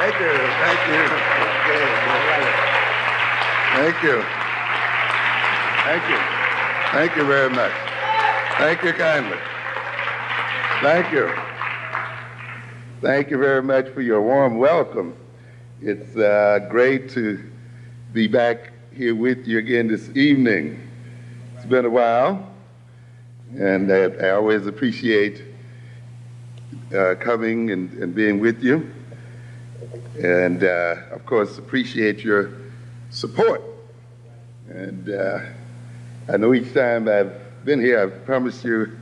Thank you. Thank you. Thank you. Thank you. Thank you very much. Thank you kindly. Thank you. Thank you very much for your warm welcome. It's great to be back here with you again this evening. It's been a while, and I always appreciate coming and being with you. And of course, appreciate your support. And I know each time I've been here, I've promised you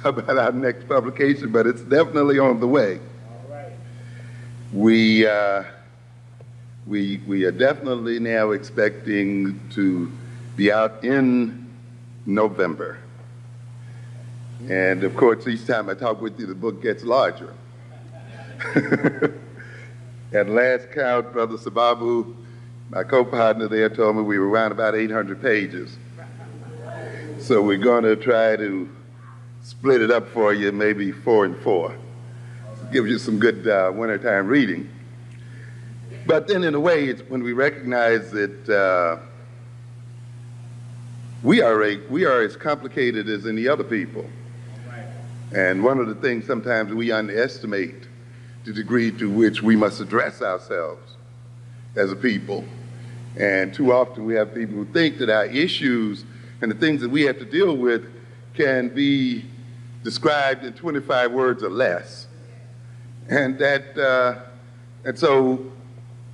about our next publication, but it's definitely on the way. All right. We are definitely now expecting to be out in November. And of course, each time I talk with you, the book gets larger. At last count, Brother Sababu, my co-partner there, told me we were around about 800 pages. So we're going to try to split it up for you, maybe 4 and 4. Give you some good wintertime reading. But then in a way, it's when we recognize that we are as complicated as any other people. And one of the things sometimes we underestimate the degree to which we must address ourselves as a people. And too often we have people who think that our issues and the things that we have to deal with can be described in 25 words or less. And so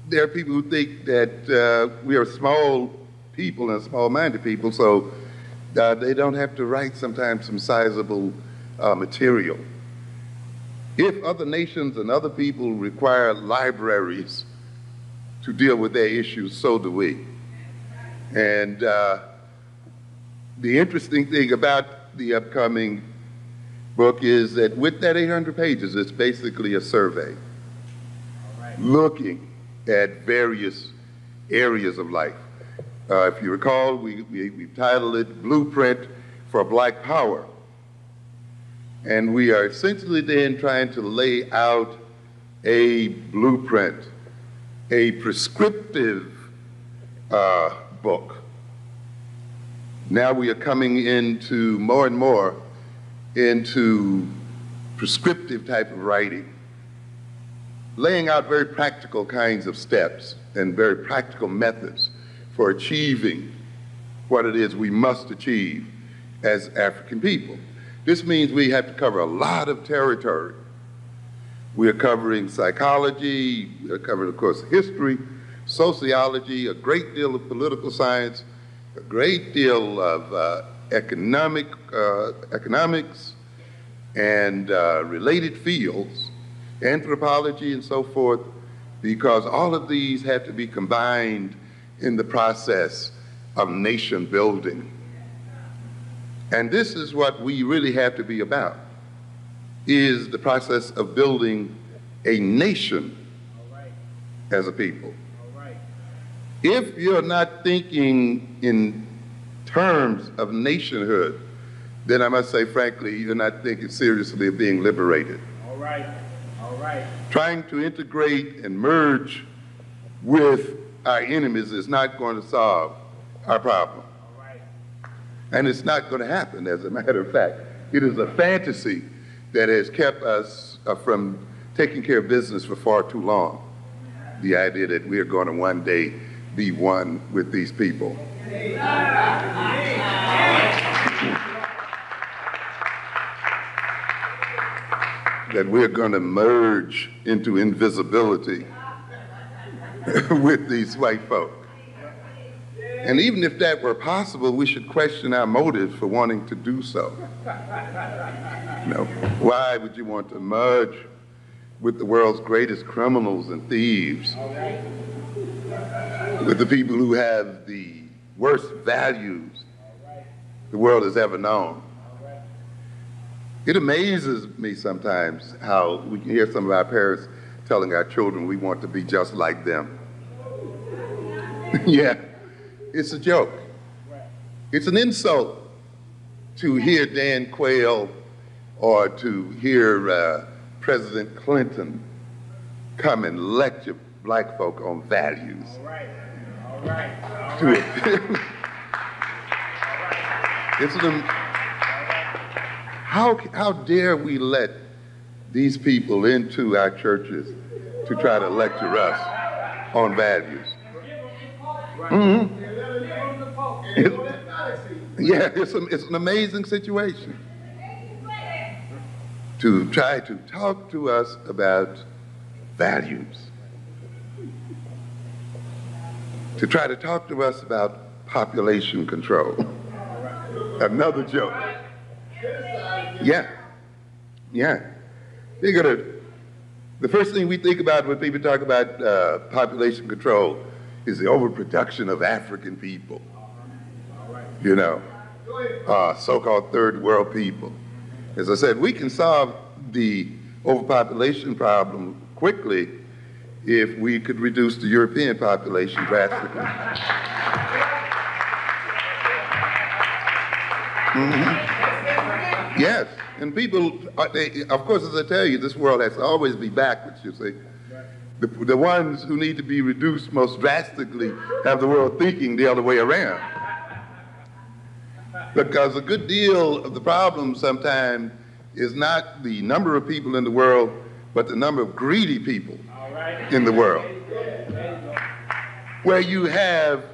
there are people who think that we are small people and small-minded people, so they don't have to write sometimes some sizable material. If other nations and other people require libraries to deal with their issues, so do we. And the interesting thing about the upcoming book is that with that 800 pages, it's basically a survey looking at various areas of life. If you recall, we titled it Blueprint for Black Power. And we are essentially then trying to lay out a blueprint, a prescriptive book. Now we are coming into more and more into prescriptive type of writing, laying out very practical kinds of steps and very practical methods for achieving what it is we must achieve as African people. This means we have to cover a lot of territory. We are covering psychology, we are covering, of course, history, sociology, a great deal of political science, a great deal of economics, and related fields, anthropology and so forth, because all of these have to be combined in the process of nation building. And this is what we really have to be about, is the process of building a nation as a people. If you're not thinking in terms of nationhood, then I must say, frankly, you're not thinking seriously of being liberated. All right. Trying to integrate and merge with our enemies is not going to solve our problem. And it's not going to happen, as a matter of fact. It is a fantasy that has kept us from taking care of business for far too long. The idea that we are going to one day be one with these people. That we're going to merge into invisibility with these white folk. And even if that were possible, we should question our motives for wanting to do so. Why would you want to merge with the world's greatest criminals and thieves, with the people who have the worst values the world has ever known? It amazes me sometimes how we can hear some of our parents telling our children we want to be just like them. Yeah, it's a joke. It's an insult to hear Dan Quayle or to hear President Clinton come and lecture black folk on values. All right. All right. All right. How dare we let these people into our churches to try to lecture us on values? Mm-hmm. It's an amazing situation to try to talk to us about values, to try to talk to us about population control. Another joke. Yeah. The first thing we think about when people talk about population control is the overproduction of African people. You know, so-called third world people. As I said, we can solve the overpopulation problem quickly if we could reduce the European population drastically. Mm-hmm. Yes, and people, of course, as I tell you, this world has to always be backwards, you see. The ones who need to be reduced most drastically have the world thinking the other way around. Because a good deal of the problem sometimes is not the number of people in the world, but the number of greedy people in the world. Where you have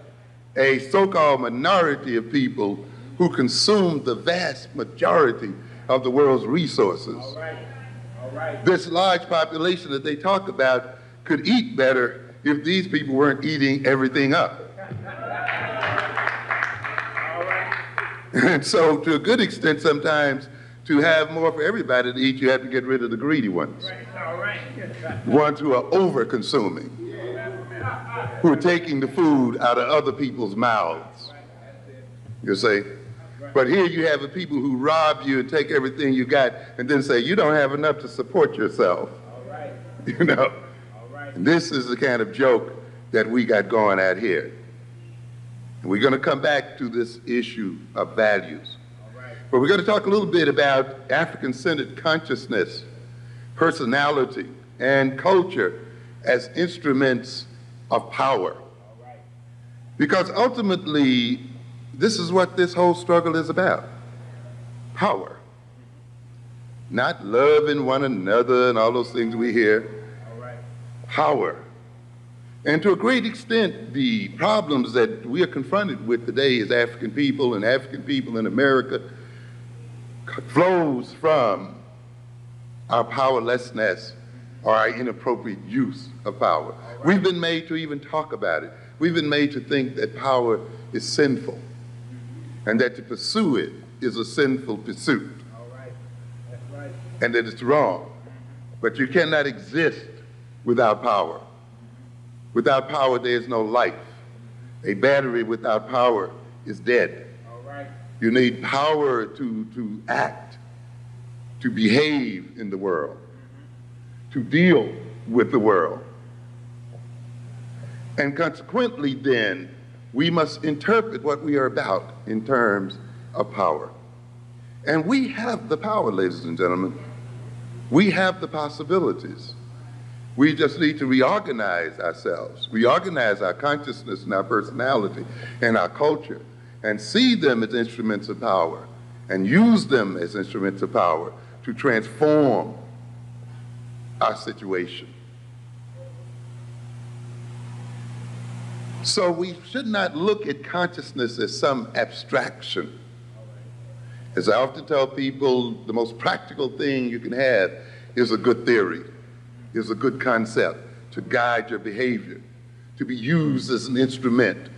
a so-called minority of people who consume the vast majority of the world's resources. This large population that they talk about could eat better if these people weren't eating everything up. And so, to a good extent, sometimes, to have more for everybody to eat, you have to get rid of the greedy ones. The ones who are over-consuming, who are taking the food out of other people's mouths, you see. But here you have the people who rob you and take everything you got and then say, you don't have enough to support yourself. You know. And this is the kind of joke that we got going at here. And we're going to come back to this issue of values. But we're going to talk a little bit about African-centered consciousness, personality, and culture as instruments of power. Because ultimately, this is what this whole struggle is about. Power. Not loving one another and all those things we hear. Power. And to a great extent, the problems that we are confronted with today as African people and African people in America flows from our powerlessness or our inappropriate use of power. We've been made to even talk about it. We've been made to think that power is sinful and that to pursue it is a sinful pursuit. And that it's wrong. But you cannot exist without power. Without power, there is no life. A battery without power is dead. You need power to act, to behave in the world, to deal with the world. And consequently, then, we must interpret what we are about in terms of power. And we have the power, ladies and gentlemen. We have the possibilities. We just need to reorganize ourselves, reorganize our consciousness and our personality and our culture, and see them as instruments of power, and use them as instruments of power to transform our situation. So we should not look at consciousness as some abstraction. As I often tell people, the most practical thing you can have is a good theory, is a good concept to guide your behavior, to be used as an instrument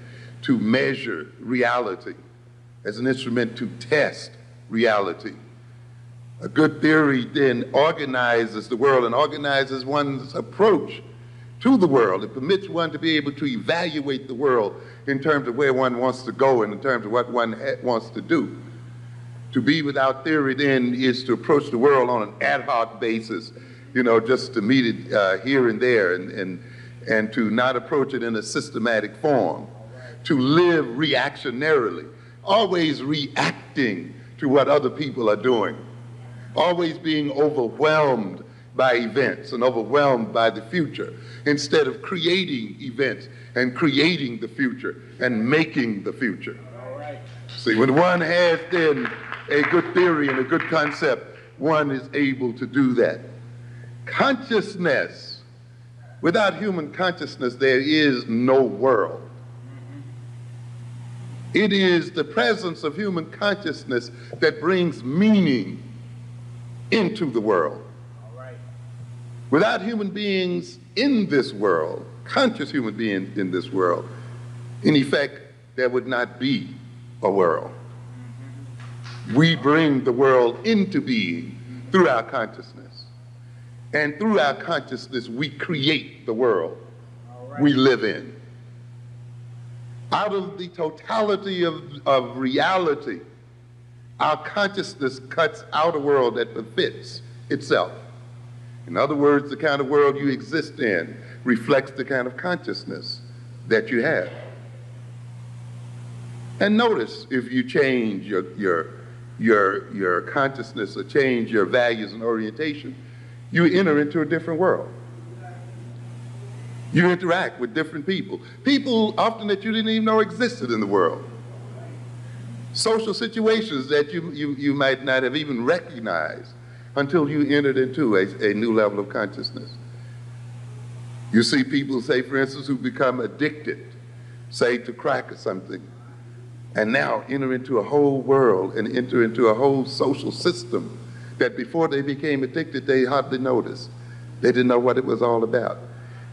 to measure reality, as an instrument to test reality. A good theory then organizes the world and organizes one's approach to the world. It permits one to be able to evaluate the world in terms of where one wants to go and in terms of what one wants to do. To be without theory then is to approach the world on an ad hoc basis, you know, just to meet it here and there, and to not approach it in a systematic form. To live reactionarily, always reacting to what other people are doing, always being overwhelmed by events and overwhelmed by the future, instead of creating events and creating the future and making the future. See, when one has then a good theory and a good concept, one is able to do that. Consciousness, without human consciousness, there is no world. It is the presence of human consciousness that brings meaning into the world. Without human beings in this world, conscious human beings in this world, in effect, there would not be a world. We bring the world into being through our consciousness. And through our consciousness, we create the world we live in. Out of the totality of reality, our consciousness cuts out a world that befits itself. In other words, the kind of world you exist in reflects the kind of consciousness that you have. And notice, if you change your consciousness or change your values and orientation, you enter into a different world. You interact with different people. People often that you didn't even know existed in the world. Social situations that you might not have even recognized until you entered into a new level of consciousness. You see people, say, for instance, who become addicted, say, to crack or something, and now enter into a whole world and enter into a whole social system that before they became addicted, they hardly noticed. They didn't know what it was all about.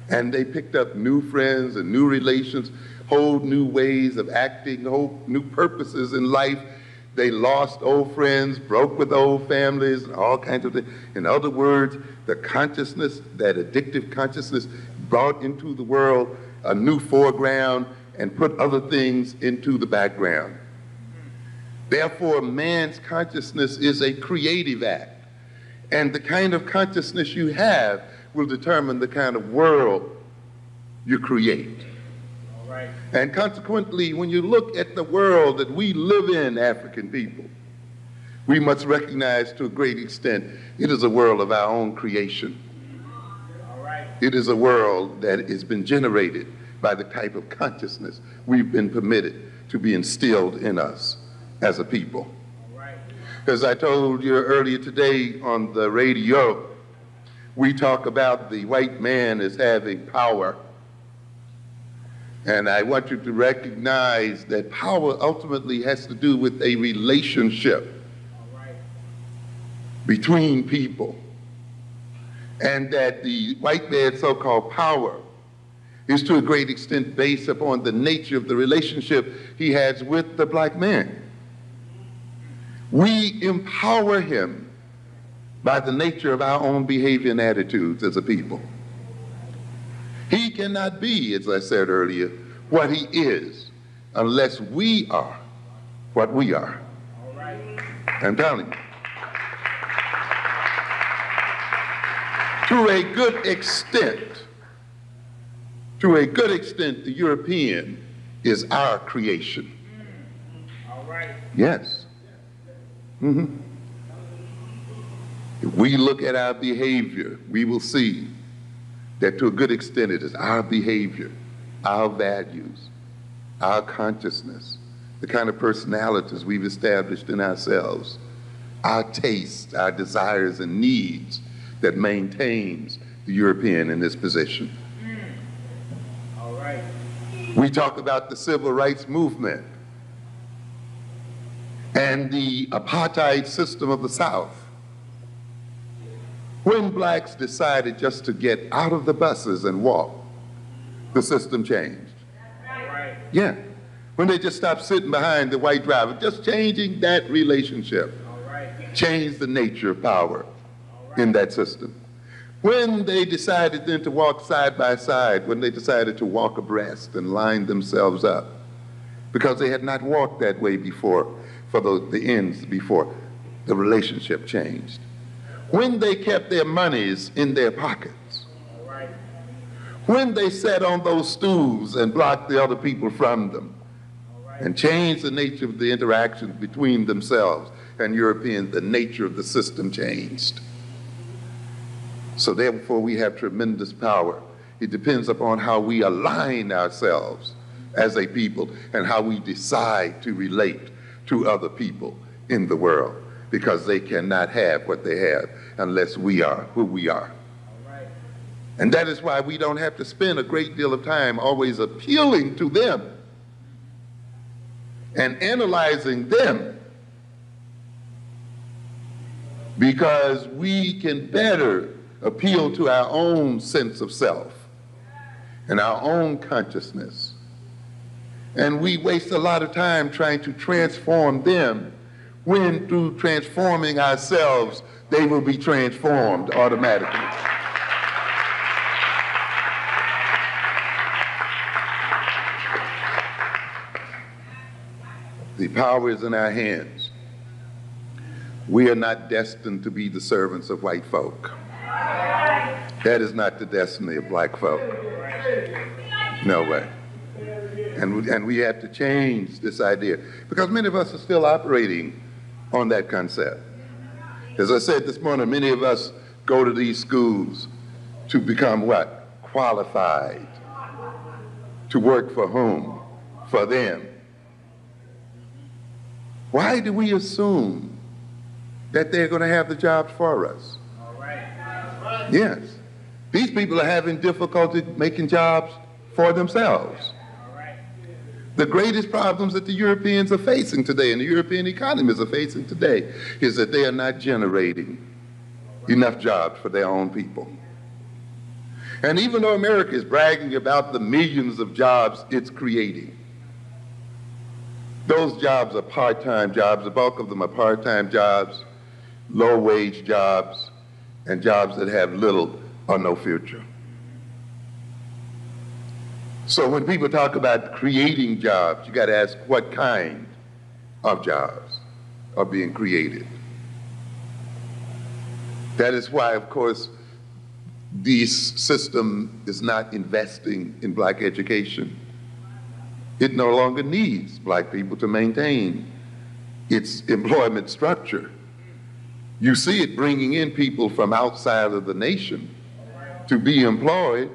And they picked up new friends and new relations, whole new ways of acting, whole new purposes in life. They lost old friends, broke with old families, and all kinds of things. In other words, the consciousness, that addictive consciousness, brought into the world a new foreground and put other things into the background. Therefore, man's consciousness is a creative act. And the kind of consciousness you have will determine the kind of world you create. All right. And consequently, when you look at the world that we live in, African people, we must recognize to a great extent it is a world of our own creation. All right. It is a world that has been generated by the type of consciousness we've been permitted to be instilled in us as a people. All right. As I told you earlier today on the radio, we talk about the white man as having power. And I want you to recognize that power ultimately has to do with a relationship between people. And that the white man's so-called power is to a great extent based upon the nature of the relationship he has with the black man. We empower him by the nature of our own behavior and attitudes as a people. He cannot be, as I said earlier, what he is unless we are what we are. All right. I'm telling you. To a good extent, the European is our creation. All right. Yes. Mm-hmm. If we look at our behavior, we will see that to a good extent it is our behavior, our values, our consciousness, the kind of personalities we've established in ourselves, our tastes, our desires and needs that maintains the European in this position. All right. We talk about the civil rights movement and the apartheid system of the South. When blacks decided just to get out of the buses and walk, the system changed. All right. Yeah. When they just stopped sitting behind the white driver, just changing that relationship, All right. changed the nature of power in that system. When they decided then to walk side by side, when they decided to walk abreast and line themselves up, because they had not walked that way before, for the ends before, the relationship changed. When they kept their monies in their pockets, All right. when they sat on those stools and blocked the other people from them, All right. and changed the nature of the interactions between themselves and Europeans, the nature of the system changed. So therefore we have tremendous power. It depends upon how we align ourselves as a people and how we decide to relate to other people in the world, because they cannot have what they have unless we are who we are. And that is why we don't have to spend a great deal of time always appealing to them and analyzing them, because we can better appeal to our own sense of self and our own consciousness. And we waste a lot of time trying to transform them, when through transforming ourselves, they will be transformed automatically. The power is in our hands. We are not destined to be the servants of white folk. That is not the destiny of black folk. No way. And we have to change this idea, because many of us are still operating on that concept. As I said this morning, many of us go to these schools to become what? Qualified. To work for whom? For them. Why do we assume that they're going to have the jobs for us? Yes. These people are having difficulty making jobs for themselves. The greatest problems that the Europeans are facing today, and the European economies are facing today, is that they are not generating enough jobs for their own people. And even though America is bragging about the millions of jobs it's creating, those jobs are part-time jobs. The bulk of them are part-time jobs, low-wage jobs, and jobs that have little or no future. So when people talk about creating jobs, you got to ask what kind of jobs are being created. That is why, of course, this system is not investing in black education. It no longer needs black people to maintain its employment structure. You see it bringing in people from outside of the nation to be employed.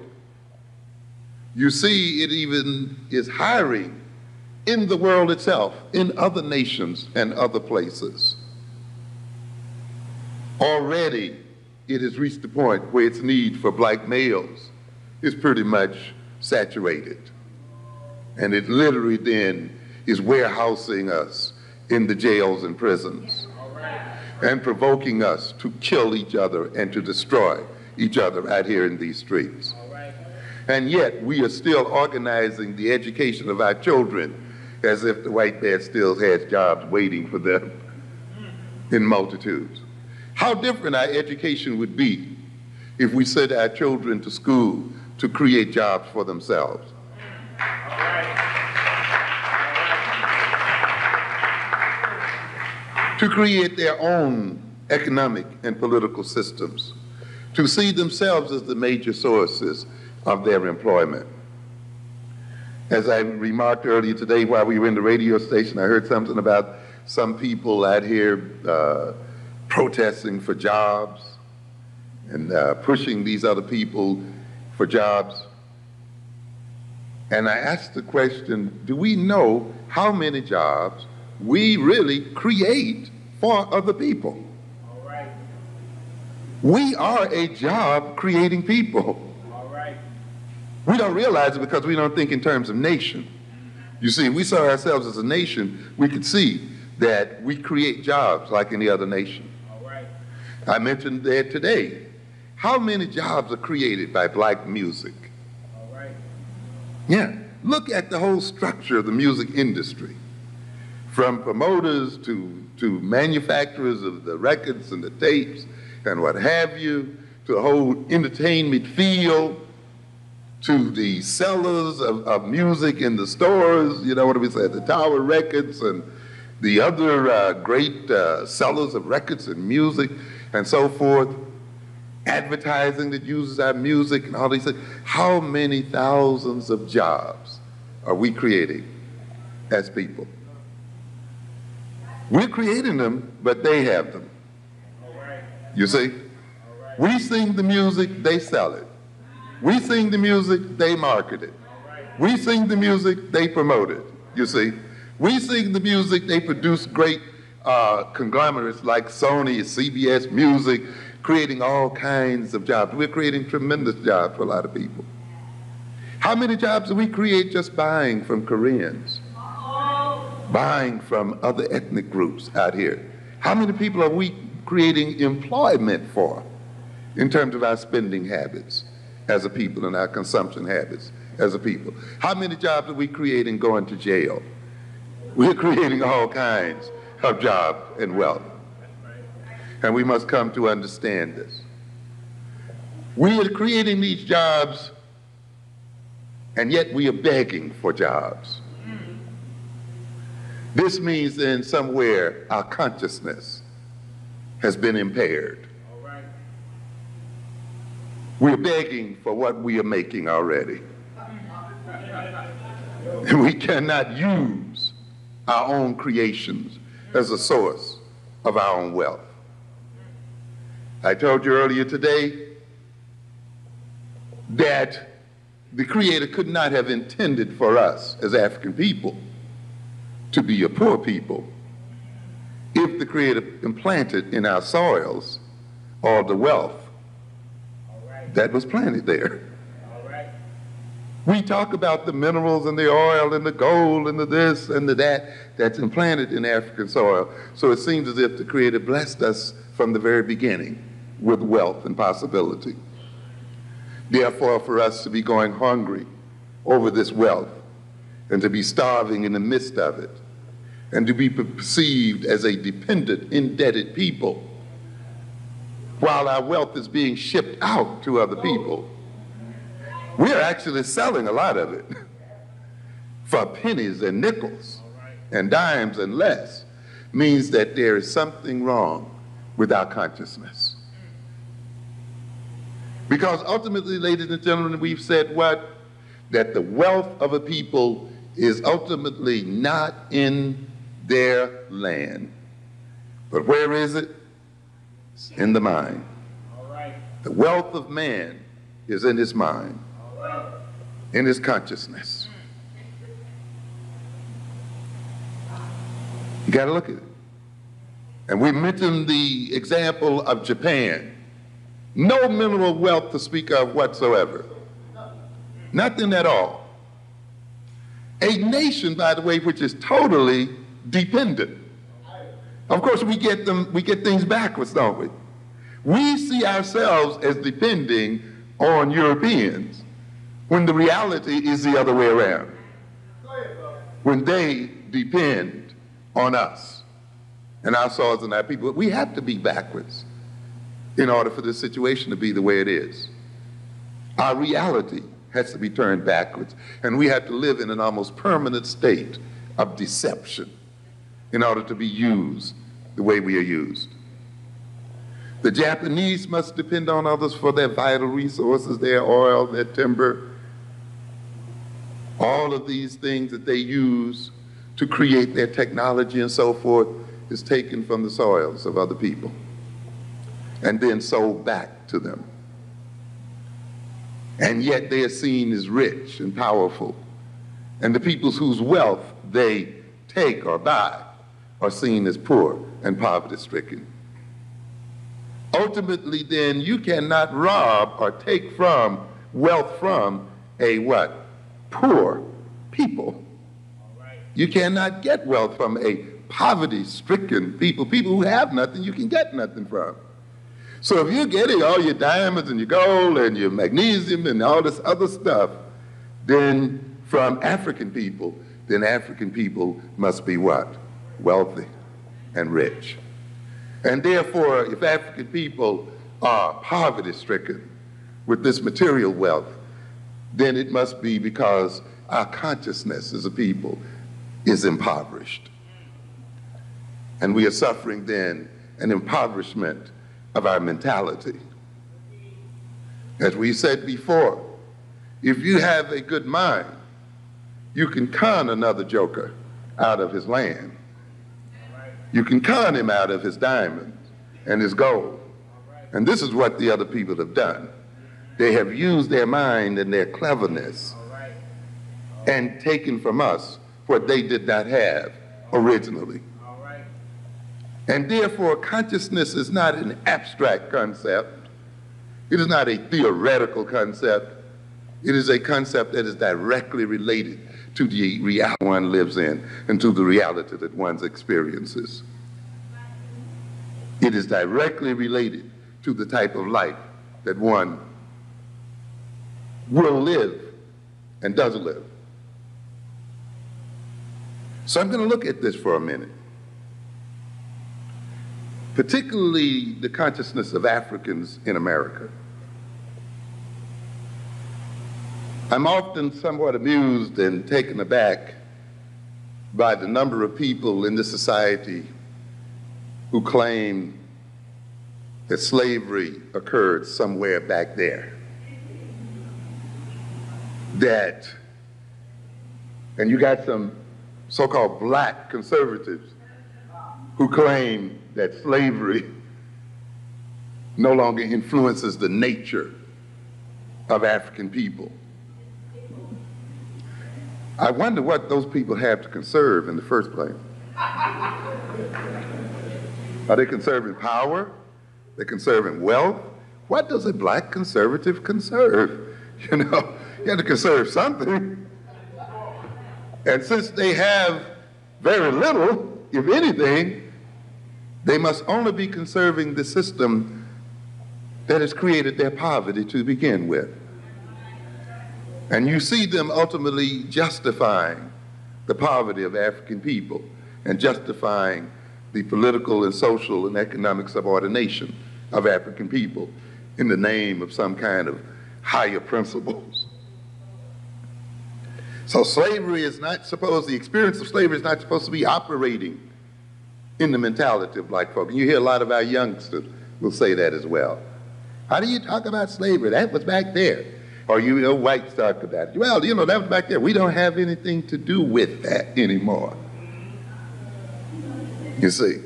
You see it even is hiring in the world itself, in other nations and other places. Already it has reached the point where its need for black males is pretty much saturated. And it literally then is warehousing us in the jails and prisons and provoking us to kill each other and to destroy each other out here in these streets. And yet we are still organizing the education of our children as if the white man still has jobs waiting for them in multitudes. How different our education would be if we sent our children to school to create jobs for themselves. To create their own economic and political systems, to see themselves as the major sources of their employment. As I remarked earlier today while we were in the radio station, I heard something about some people out here protesting for jobs and pushing these other people for jobs. And I asked the question, do we know how many jobs we really create for other people? All right. We are a job creating people. All right. We don't realize it because we don't think in terms of nation. You see, if we saw ourselves as a nation, we could see that we create jobs like any other nation. All right. I mentioned that today. How many jobs are created by black music? All right. Yeah, look at the whole structure of the music industry. From promoters to manufacturers of the records and the tapes and what have you, to the whole entertainment field, to the sellers of music in the stores, you know what we say, the Tower Records and the other great sellers of records and music and so forth, advertising that uses our music and all these things. How many thousands of jobs are we creating as people? We're creating them, but they have them. All right. You see? All We sing the music, they sell it. We sing the music, they market it. We sing the music, they promote it, you see. We sing the music, they produce great conglomerates like Sony, CBS Music, creating all kinds of jobs. We're creating tremendous jobs for a lot of people. How many jobs do we create just buying from Koreans? Buying from other ethnic groups out here? How many people are we creating employment for in terms of our spending habits as a people and our consumption habits as a people? How many jobs are we creating going to jail? We're creating all kinds of jobs and wealth. And we must come to understand this. We are creating these jobs, and yet we are begging for jobs. This means that somewhere our consciousness has been impaired. We're begging for what we are making already. And we cannot use our own creations as a source of our own wealth. I told you earlier today that the Creator could not have intended for us as African people to be a poor people if the Creator implanted in our soils all the wealth that was planted there. We talk about the minerals and the oil and the gold and the this and the that that's implanted in African soil. So it seems as if the Creator blessed us from the very beginning with wealth and possibility. Therefore, for us to be going hungry over this wealth and to be starving in the midst of it and to be perceived as a dependent, indebted people while our wealth is being shipped out to other people, we're actually selling a lot of it for pennies and nickels and dimes and less, means that there is something wrong with our consciousness. Because ultimately, ladies and gentlemen, we've said what? That the wealth of a people is ultimately not in their land. But where is it? It's in the mind. The wealth of man is in his mind, in his consciousness. You got to look at it. And we mentioned the example of Japan. No mineral wealth to speak of whatsoever. Nothing at all. A nation, by the way, which is totally dependent. Of course, we get things backwards, don't we? We see ourselves as depending on Europeans when the reality is the other way around. When they depend on us and our soils and our people, we have to be backwards in order for this situation to be the way it is. Our reality has to be turned backwards, and we have to live in an almost permanent state of deception in order to be used the way we are used. The Japanese must depend on others for their vital resources, their oil, their timber, all of these things that they use to create their technology and so forth is taken from the soils of other people and then sold back to them. And yet they are seen as rich and powerful. And the peoples whose wealth they take or buy are seen as poor and poverty-stricken. Ultimately, then, you cannot rob or take from wealth from a what? Poor people. You cannot get wealth from a poverty-stricken people, people who have nothing you can get nothing from. So if you're getting all your diamonds and your gold and your magnesium and all this other stuff, then from African people, then African people must be what? Wealthy and rich. And therefore, if African people are poverty-stricken with this material wealth, then it must be because our consciousness as a people is impoverished. And we are suffering then an impoverishment of our mentality. As we said before, if you have a good mind, you can con another joker out of his land. You can con him out of his diamonds and his gold. And this is what the other people have done. They have used their mind and their cleverness and taken from us what they did not have originally. And therefore, consciousness is not an abstract concept. It is not a theoretical concept. It is a concept that is directly related to the reality one lives in and to the reality that one experiences. It is directly related to the type of life that one will live and does live. So I'm going to look at this for a minute, particularly the consciousness of Africans in America. I'm often somewhat amused and taken aback by the number of people in this society who claim that slavery occurred somewhere back there. And you got some so-called black conservatives who claim that slavery no longer influences the nature of African people. I wonder what those people have to conserve in the first place. Are they conserving power? They're conserving wealth? What does a black conservative conserve? You know, you have to conserve something. And since they have very little, if anything, they must only be conserving the system that has created their poverty to begin with. And you see them ultimately justifying the poverty of African people and justifying the political and social and economic subordination of African people in the name of some kind of higher principles. So slavery is not supposed, the experience of slavery is not supposed to be operating in the mentality of black folk. And you hear a lot of our youngsters will say that as well. How do you talk about slavery? That was back there. Or you know, whites talk about it. Well, you know, that was back there. We don't have anything to do with that anymore. You see.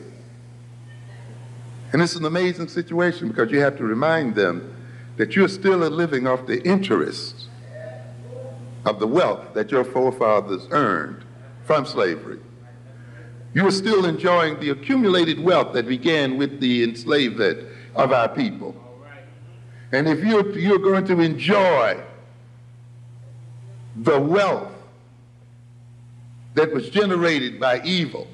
And it's an amazing situation because you have to remind them that you're still living off the interests of the wealth that your forefathers earned from slavery. You are still enjoying the accumulated wealth that began with the enslavement of our people. And if you're going to enjoy the wealth that was generated by evil,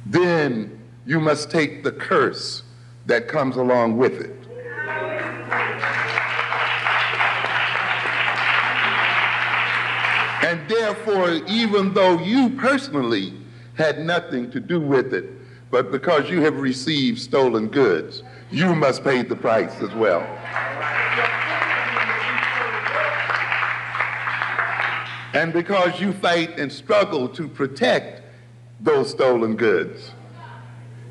then you must take the curse that comes along with it. And therefore, even though you personally had nothing to do with it, but because you have received stolen goods, you must pay the price as well. And because you fight and struggle to protect those stolen goods,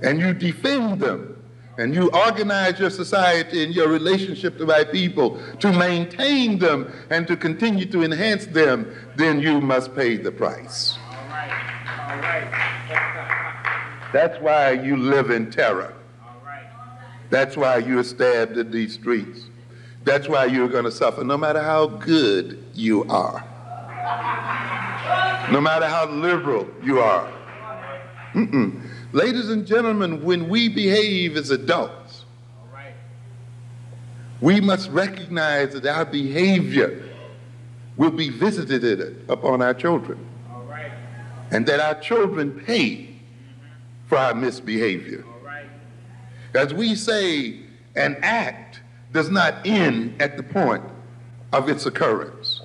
and you defend them, and you organize your society and your relationship to my people to maintain them and to continue to enhance them, then you must pay the price. All right. That's why you live in terror. All right. That's why you're stabbed in these streets. That's why you're going to suffer, no matter how good you are, no matter how liberal you are. Ladies and gentlemen, when we behave as adults, we must recognize that our behavior will be visited upon our children, and that our children pay for our misbehavior. As we say, an act does not end at the point of its occurrence.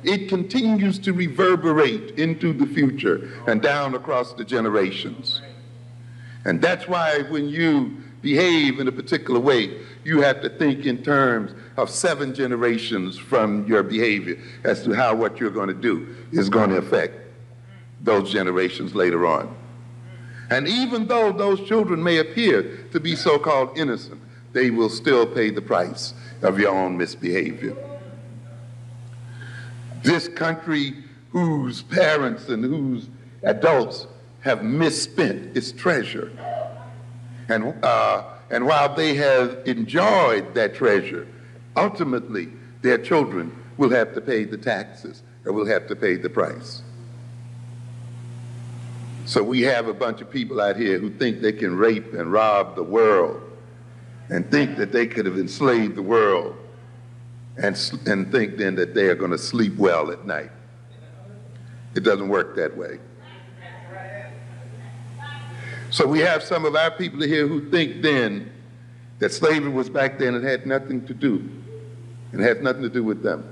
It continues to reverberate into the future and down across the generations. And that's why when you behave in a particular way, you have to think in terms of 7 generations from your behavior as to how what you're going to do is going to affect those generations later on. And even though those children may appear to be so-called innocent, they will still pay the price of your own misbehavior. This country whose parents and whose adults have misspent its treasure and And while they have enjoyed that treasure, ultimately their children will have to pay the taxes or will have to pay the price. So we have a bunch of people out here who think they can rape and rob the world and think that they could have enslaved the world and think then that they are going to sleep well at night. It doesn't work that way. So we have some of our people here who think then that slavery was back then and had nothing to do, and had nothing to do with them.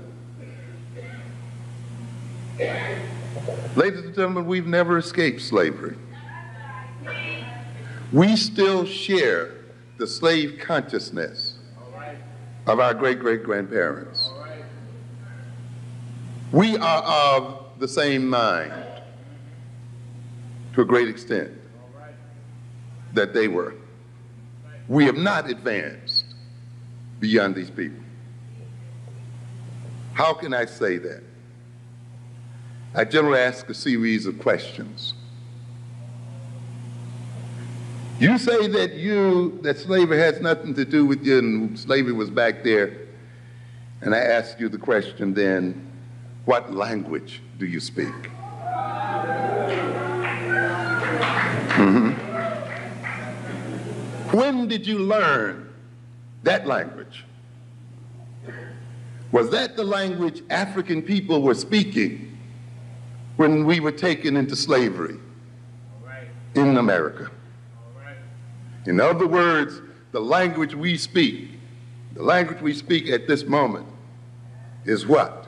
Ladies and gentlemen, we've never escaped slavery. We still share the slave consciousness of our great-great-grandparents. We are of the same mind to a great extent that they were. We have not advanced beyond these people. How can I say that? I generally ask a series of questions. You say that slavery has nothing to do with you and slavery was back there. And I ask you the question then, what language do you speak? When did you learn that language? Was that the language African people were speaking when we were taken into slavery in America? In other words, the language we speak at this moment is what?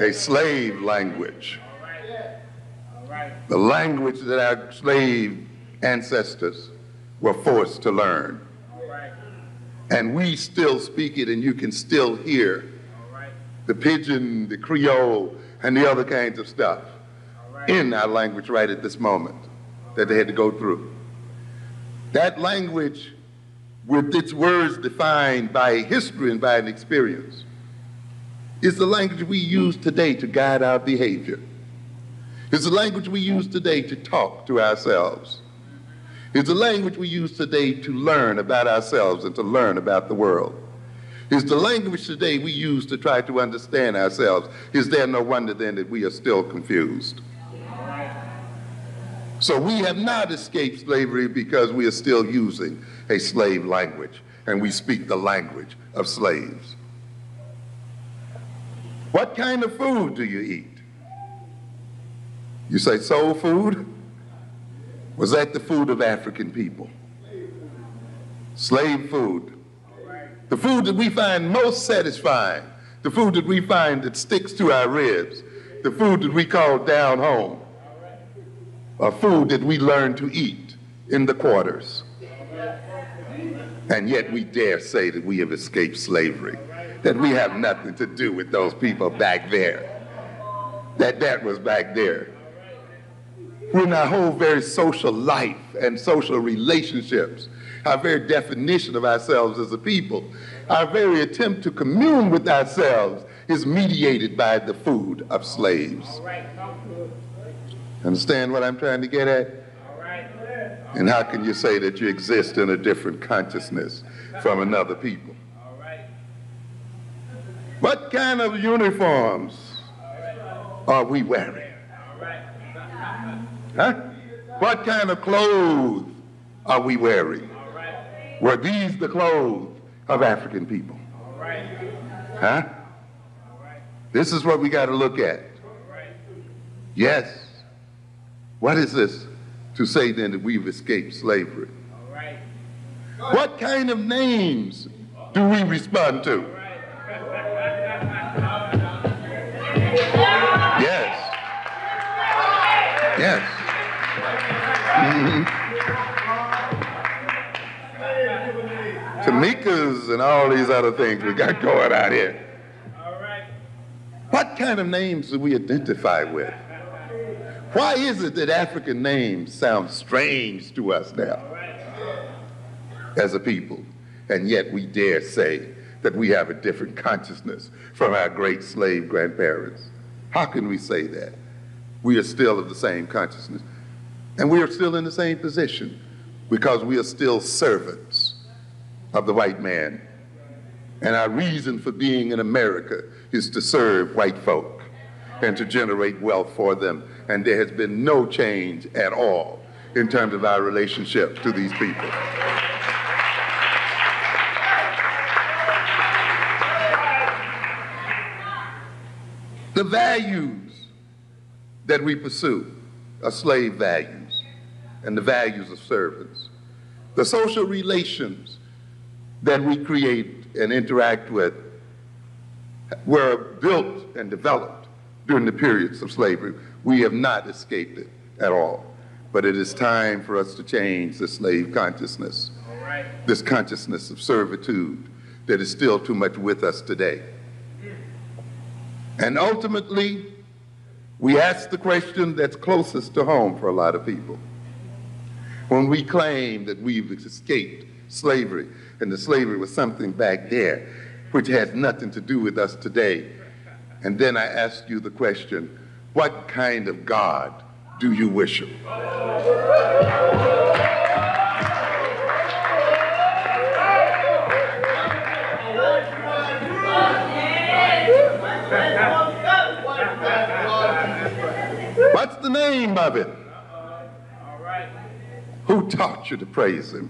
A slave language. The language that our slave ancestors were forced to learn. And we still speak it, and you can still hear the pidgin, the Creole, and the other kinds of stuff in our language right at this moment that they had to go through. That language, with its words defined by history and by an experience, is the language we use today to guide our behavior. It's the language we use today to talk to ourselves. It's the language we use today to learn about ourselves and to learn about the world. It's the language today we use to try to understand ourselves. Is there no wonder then that we are still confused? So we have not escaped slavery because we are still using a slave language and we speak the language of slaves. What kind of food do you eat? You say soul food? Was that the food of African people? Slave food. The food that we find most satisfying, the food that we find that sticks to our ribs, the food that we call down home, a food that we learn to eat in the quarters. And yet we dare say that we have escaped slavery, that we have nothing to do with those people back there, that was back there. When our whole very social life and social relationships, our very definition of ourselves as a people, our very attempt to commune with ourselves is mediated by the food of slaves. Understand what I'm trying to get at? And how can you say that you exist in a different consciousness from another people? What kind of uniforms are we wearing? Huh? What kind of clothes are we wearing? Were these the clothes of African people? Huh? This is what we got to look at. Yes. What is this to say then that we've escaped slavery? What kind of names do we respond to? Yes. Yes. Tamikas and all these other things we got going out here. What kind of names do we identify with? Why is it that African names sound strange to us now as a people, and yet we dare say that we have a different consciousness from our great slave grandparents? How can we say that? We are still of the same consciousness, and we are still in the same position because we are still servants of the white man. And our reason for being in America is to serve white folk and to generate wealth for them. And there has been no change at all in terms of our relationship to these people. The values that we pursue are slave values and the values of servants. The social relations that we create and interact with were built and developed during the periods of slavery. We have not escaped it at all. But it is time for us to change the slave consciousness, this consciousness of servitude that is still too much with us today. And ultimately, we ask the question that's closest to home for a lot of people. When we claim that we've escaped slavery, and the slavery was something back there which has nothing to do with us today. And then I ask you the question, what kind of God do you worship? What's the name of it? Who taught you to praise him?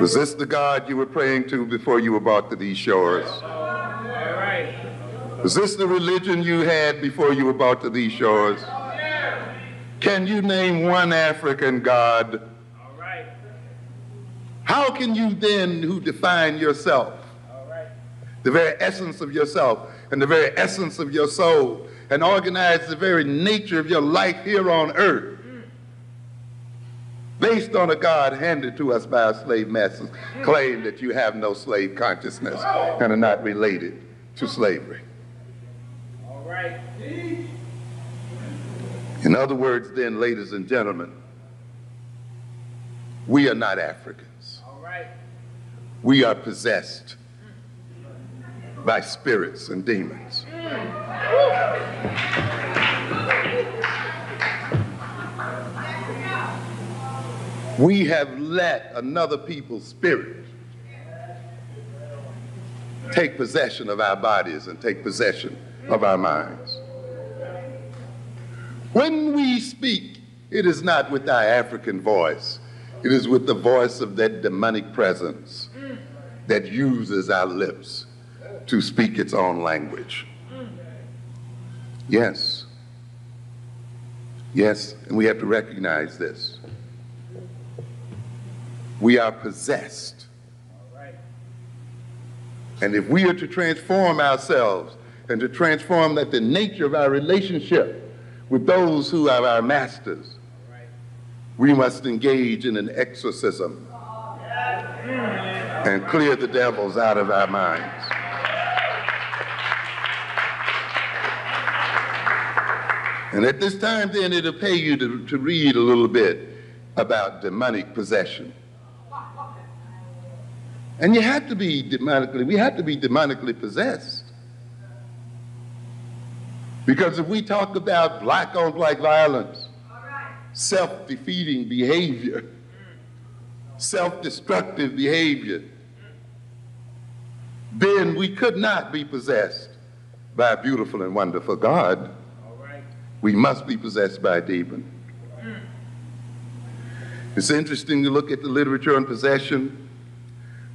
Was this the God you were praying to before you were brought to these shores? Was this the religion you had before you were brought to these shores? Can you name one African God? How can you then, who define yourself, the very essence of yourself and the very essence of your soul, and organize the very nature of your life here on earth, based on a God handed to us by our slave masters, claim that you have no slave consciousness and are not related to slavery? All right. In other words, then, ladies and gentlemen, we are not Africans. All right. We are possessed by spirits and demons. We have let another people's spirit take possession of our bodies and take possession of our minds. When we speak, it is not with our African voice. It is with the voice of that demonic presence that uses our lips to speak its own language. Yes. Yes, and we have to recognize this. We are possessed. And if we are to transform ourselves and to transform that the nature of our relationship with those who are our masters, we must engage in an exorcism and clear the devils out of our minds. And at this time, then, it'll pay you to read a little bit about demonic possession. And we have to be demonically possessed. Because if we talk about black-on-black violence, self-defeating behavior, self-destructive behavior, then we could not be possessed by a beautiful and wonderful God. We must be possessed by a demon. It's interesting to look at the literature on possession.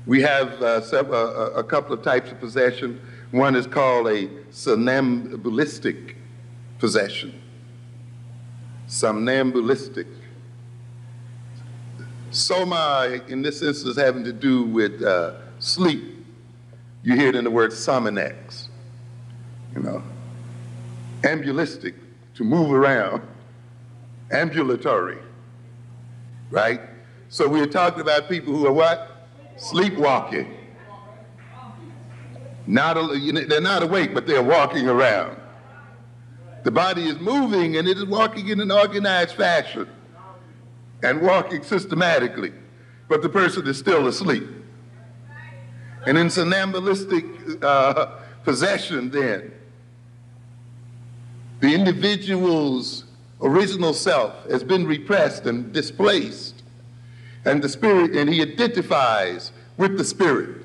We have a couple of types of possession. One is called a somnambulistic possession. Somnambulistic. Soma, in this instance, having to do with sleep. You hear it in the word sominex. You know, ambulistic, to move around. Ambulatory, right? So we're talking about people who are what? Sleepwalking. They're not awake, but they're walking around. The body is moving and it is walking in an organized fashion and walking systematically, but the person is still asleep. And in somnambulistic possession, then, the individual's original self has been repressed and displaced, And the spirit, and he identifies with the spirit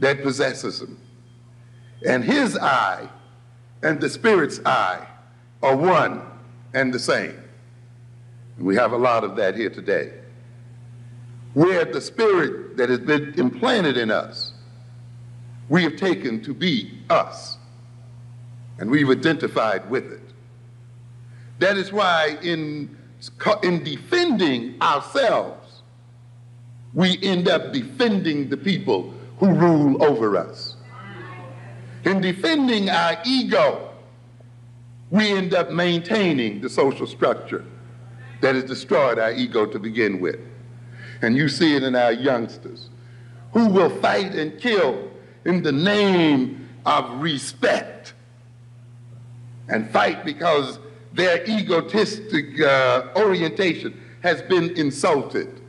that possesses him. And his I and the spirit's I are one and the same. We have a lot of that here today. Where the spirit that has been implanted in us, we have taken to be us, and we've identified with it. That is why in defending ourselves, we end up defending the people who rule over us. In defending our ego, we end up maintaining the social structure that has destroyed our ego to begin with. And you see it in our youngsters, who will fight and kill in the name of respect, and fight because their egotistic orientation has been insulted.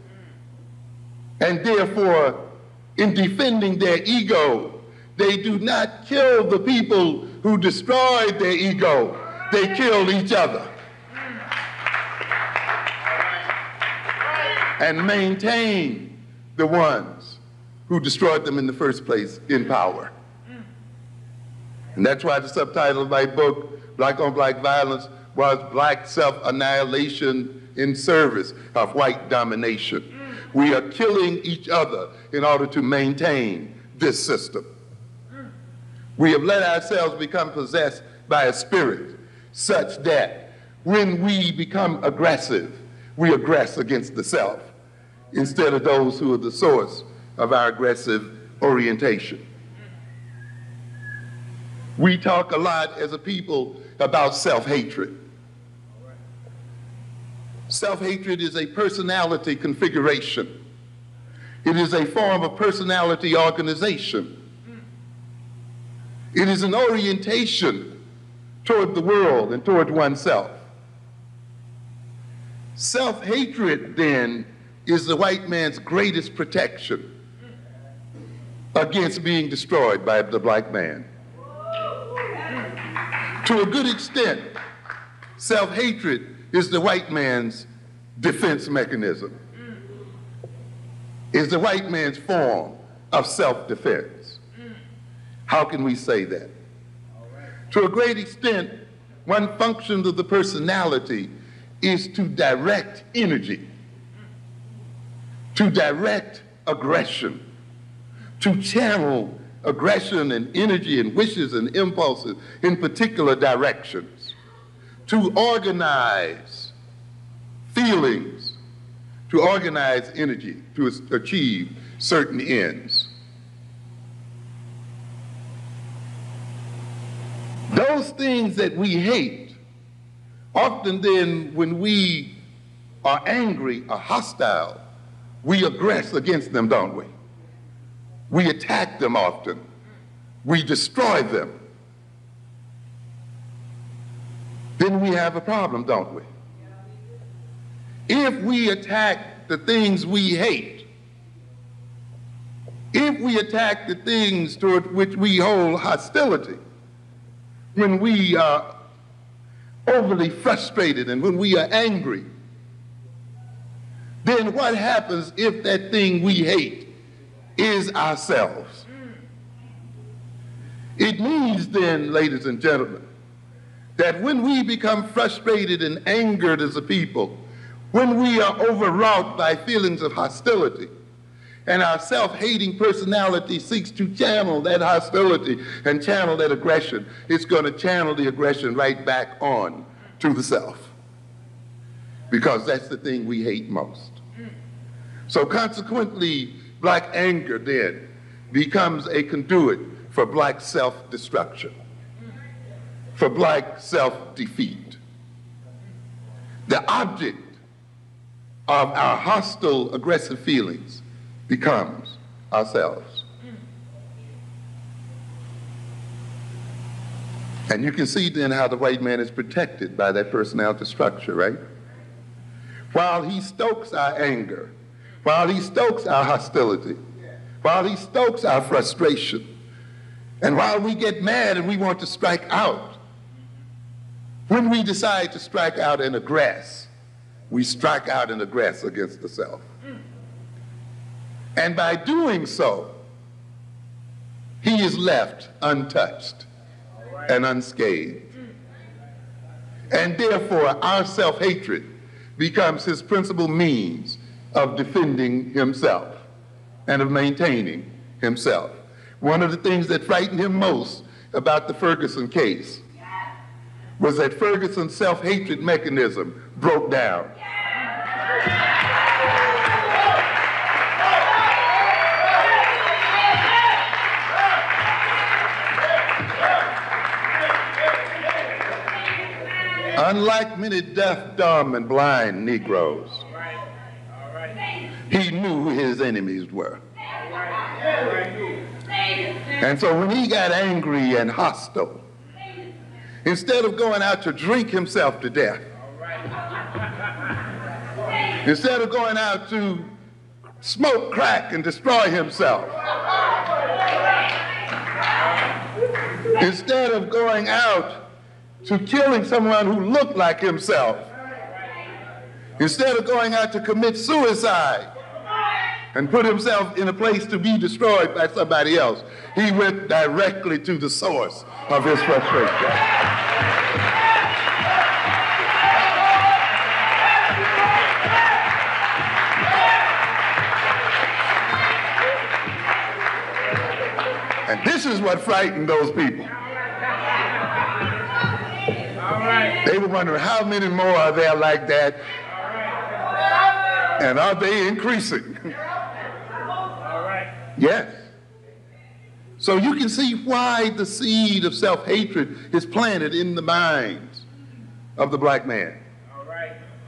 And therefore, in defending their ego, they do not kill the people who destroyed their ego, they kill each other. And maintain the ones who destroyed them in the first place in power. And that's why the subtitle of my book, Black on Black Violence, was Black Self-Annihilation in Service of White Domination. We are killing each other in order to maintain this system. We have let ourselves become possessed by a spirit such that when we become aggressive, we aggress against the self instead of those who are the source of our aggressive orientation. We talk a lot as a people about self-hatred. Self-hatred is a personality configuration. It is a form of personality organization. It is an orientation toward the world and toward oneself. Self-hatred, then, is the white man's greatest protection against being destroyed by the black man. To a good extent, self-hatred is the white man's defense mechanism, is the white man's form of self-defense. How can we say that? To a great extent, one function of the personality is to direct energy, to direct aggression, to channel aggression and energy and wishes and impulses in particular directions, to organize feelings, to organize energy, to achieve certain ends. Those things that we hate, often then when we are angry or hostile, we aggress against them, don't we? We attack them often. We destroy them. Then we have a problem, don't we? If we attack the things we hate, if we attack the things toward which we hold hostility, when we are overly frustrated and when we are angry, then what happens if that thing we hate is ourselves? It means then, ladies and gentlemen, that when we become frustrated and angered as a people, when we are overwrought by feelings of hostility, and our self-hating personality seeks to channel that hostility and channel that aggression, it's going to channel the aggression right back on to the self, because that's the thing we hate most. So consequently, black anger then becomes a conduit for black self-destruction, for black self-defeat. The object of our hostile, aggressive feelings becomes ourselves. And you can see then how the white man is protected by that personality structure, right? While he stokes our anger, while he stokes our hostility, while he stokes our frustration, and while we get mad and we want to strike out, when we decide to strike out and aggress, we strike out and aggress against the self. And by doing so, he is left untouched and unscathed. And therefore, our self-hatred becomes his principal means of defending himself and of maintaining himself. One of the things that frightened him most about the Ferguson case was that Ferguson's self-hatred mechanism broke down. Unlike many deaf, dumb, and blind Negroes, he knew who his enemies were. And so when he got angry and hostile, instead of going out to drink himself to death, instead of going out to smoke crack and destroy himself, instead of going out to killing someone who looked like himself, instead of going out to commit suicide and put himself in a place to be destroyed by somebody else, he went directly to the source of his frustration. And this is what frightened those people. They were wondering how many more are there like that, and are they increasing? Yes. So you can see why the seed of self-hatred is planted in the minds of the black man.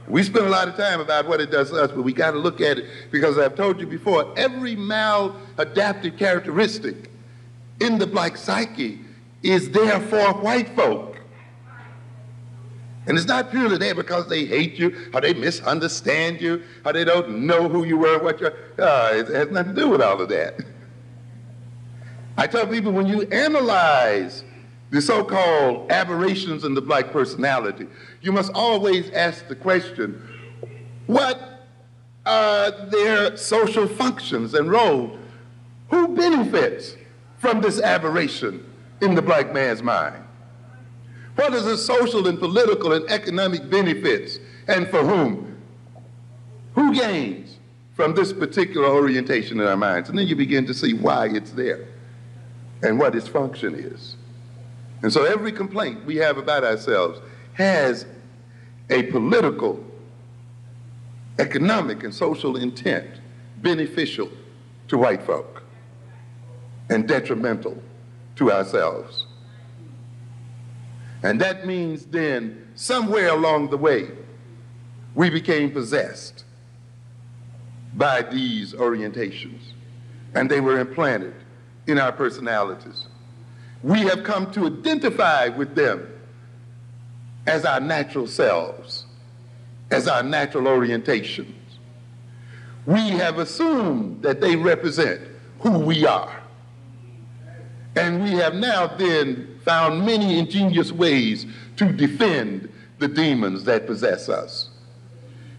We spend a lot of time about what it does to us, but we got to look at it because I've told you before, every maladaptive characteristic in the black psyche is there for white folk. And it's not purely there because they hate you, or they misunderstand you, or they don't know who you were, what you're. It has nothing to do with all of that. I tell people, when you analyze the so-called aberrations in the black personality, you must always ask the question, what are their social functions and roles? Who benefits from this aberration in the black man's mind? What is the social and political and economic benefits, and for whom? Who gains from this particular orientation in our minds? And then you begin to see why it's there and what its function is. And so every complaint we have about ourselves has a political, economic, and social intent beneficial to white folk and detrimental to ourselves. And that means then, somewhere along the way, we became possessed by these orientations, and they were implanted in our personalities. We have come to identify with them as our natural selves, as our natural orientations. We have assumed that they represent who we are. And we have now then found many ingenious ways to defend the demons that possess us.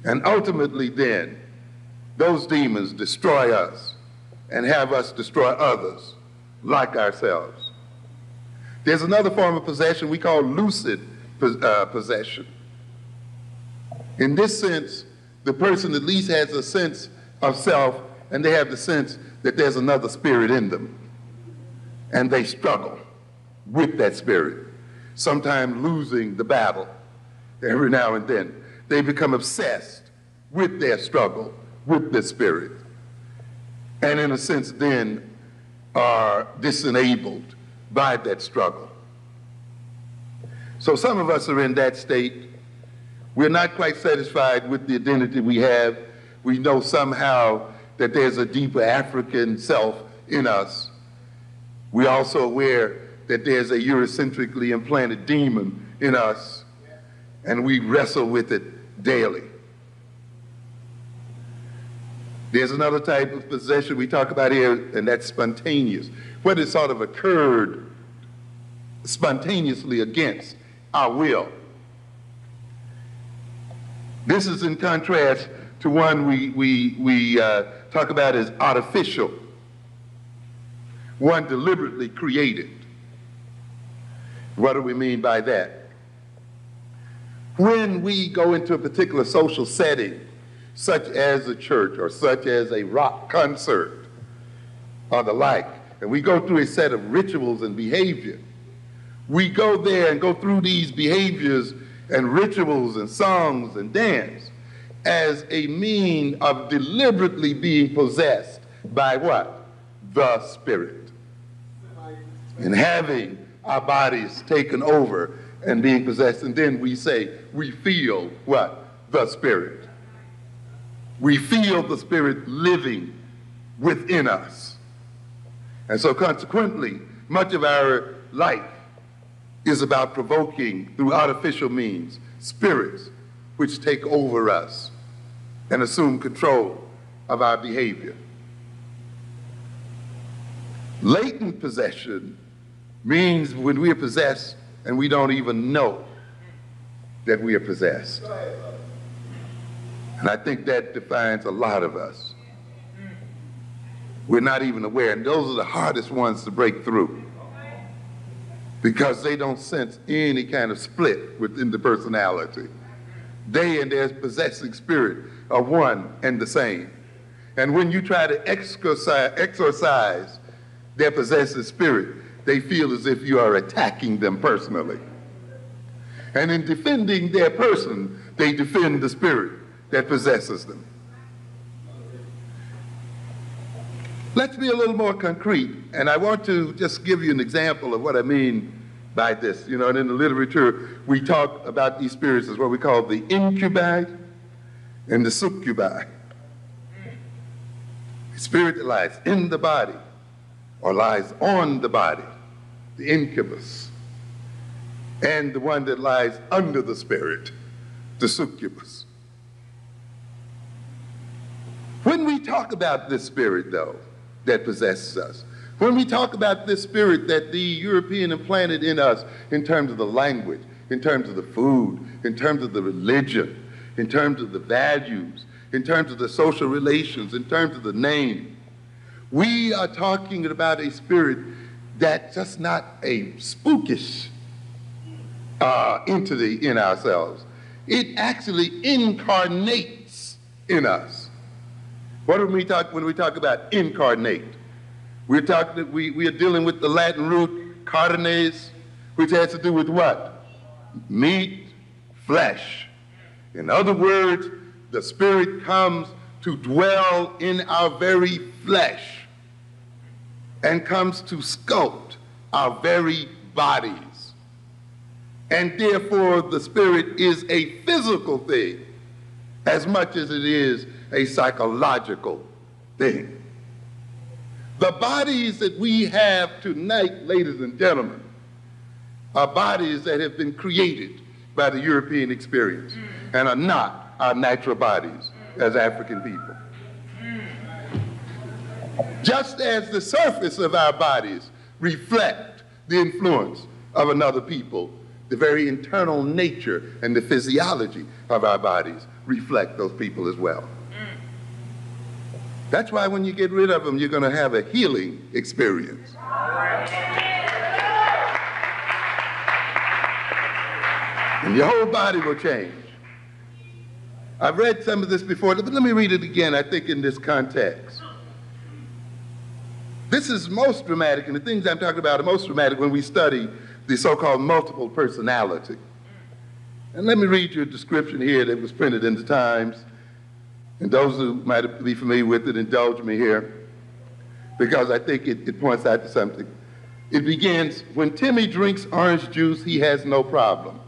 And ultimately then, those demons destroy us and have us destroy others like ourselves. There's another form of possession we call lucid possession. In this sense, the person at least has a sense of self, and they have the sense that there's another spirit in them. And they struggle with that spirit, sometimes losing the battle every now and then. They become obsessed with their struggle, with the spirit, and in a sense then are disenabled by that struggle. So some of us are in that state. We're not quite satisfied with the identity we have. We know somehow that there's a deeper African self in us. We're also aware that there's a Eurocentrically implanted demon in us, and we wrestle with it daily. There's another type of possession we talk about here, and that's spontaneous, what has sort of occurred spontaneously against our will. This is in contrast to one we talk about as artificial, one deliberately created. What do we mean by that? When we go into a particular social setting, such as a church or such as a rock concert or the like, and we go through a set of rituals and behavior, we go there and go through these behaviors and rituals and songs and dance as a mean of deliberately being possessed by what? The Spirit. And having our bodies taken over and being possessed. And then we say, we feel what? The Spirit. We feel the Spirit living within us. And so consequently, much of our life is about provoking, through artificial means, spirits which take over us and assume control of our behavior. Latent possession means when we are possessed and we don't even know that we are possessed. And I think that defines a lot of us. We're not even aware, and those are the hardest ones to break through, because they don't sense any kind of split within the personality. They and their possessing spirit are one and the same. And when you try to exorcise their possessive spirit, they feel as if you are attacking them personally. And in defending their person, they defend the spirit that possesses them. Let's be a little more concrete, and I want to just give you an example of what I mean by this. You know, and in the literature, we talk about these spirits as what we call the incubi and the succubi. The spirit that lies in the body or lies on the body, the incubus, and the one that lies under the spirit, the succubus. When we talk about this spirit, though, that possesses us, when we talk about this spirit that the European implanted in us in terms of the language, in terms of the food, in terms of the religion, in terms of the values, in terms of the social relations, in terms of the name, we are talking about a spirit that's just not a spookish entity in ourselves. It actually incarnates in us. What do we talk when we talk about incarnate? We are dealing with the Latin root carnes, which has to do with what? Meat, flesh. In other words, the spirit comes to dwell in our very flesh and comes to sculpt our very bodies. And therefore, the spirit is a physical thing as much as it is a psychological thing. The bodies that we have tonight, ladies and gentlemen, are bodies that have been created by the European experience and are not our natural bodies as African people. Just as the surface of our bodies reflect the influence of another people, the very internal nature and the physiology of our bodies reflect those people as well. That's why when you get rid of them, you're going to have a healing experience. And your whole body will change. I've read some of this before, but let me read it again, I think, in this context. This is most dramatic, and the things I'm talking about are most dramatic when we study the so-called multiple personality. And let me read you a description here that was printed in the Times. And those who might be familiar with it, indulge me here, because I think it points out to something. It begins, when Timmy drinks orange juice, he has no problem.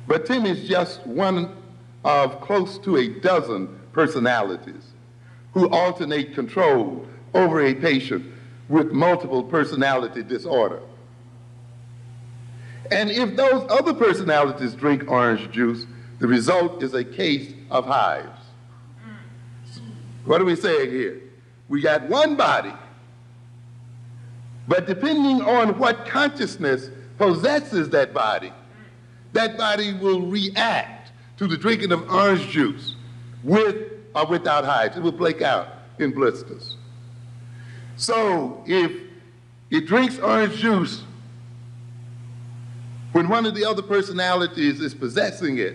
But Timmy's just one of close to a dozen personalities who alternate control over a patient with multiple personality disorder. And if those other personalities drink orange juice, the result is a case of hives. What are we saying here? We got one body, but depending on what consciousness possesses that body will react to the drinking of orange juice with or without hives. It will break out in blisters. So if it drinks orange juice when one of the other personalities is possessing it,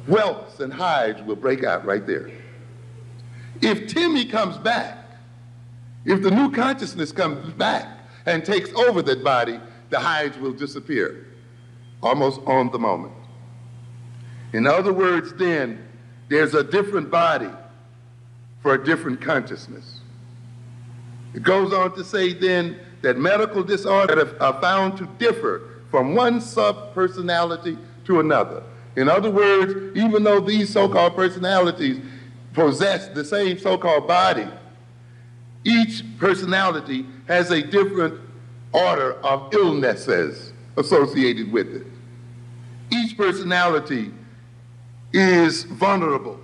welts and hives will break out right there. If Timmy comes back, if the new consciousness comes back and takes over that body, the hives will disappear almost on the moment. In other words, then, there's a different body for a different consciousness. It goes on to say then that medical disorders are found to differ from one sub-personality to another. In other words, even though these so-called personalities possess the same so-called body, each personality has a different order of illnesses associated with it. Each personality is vulnerable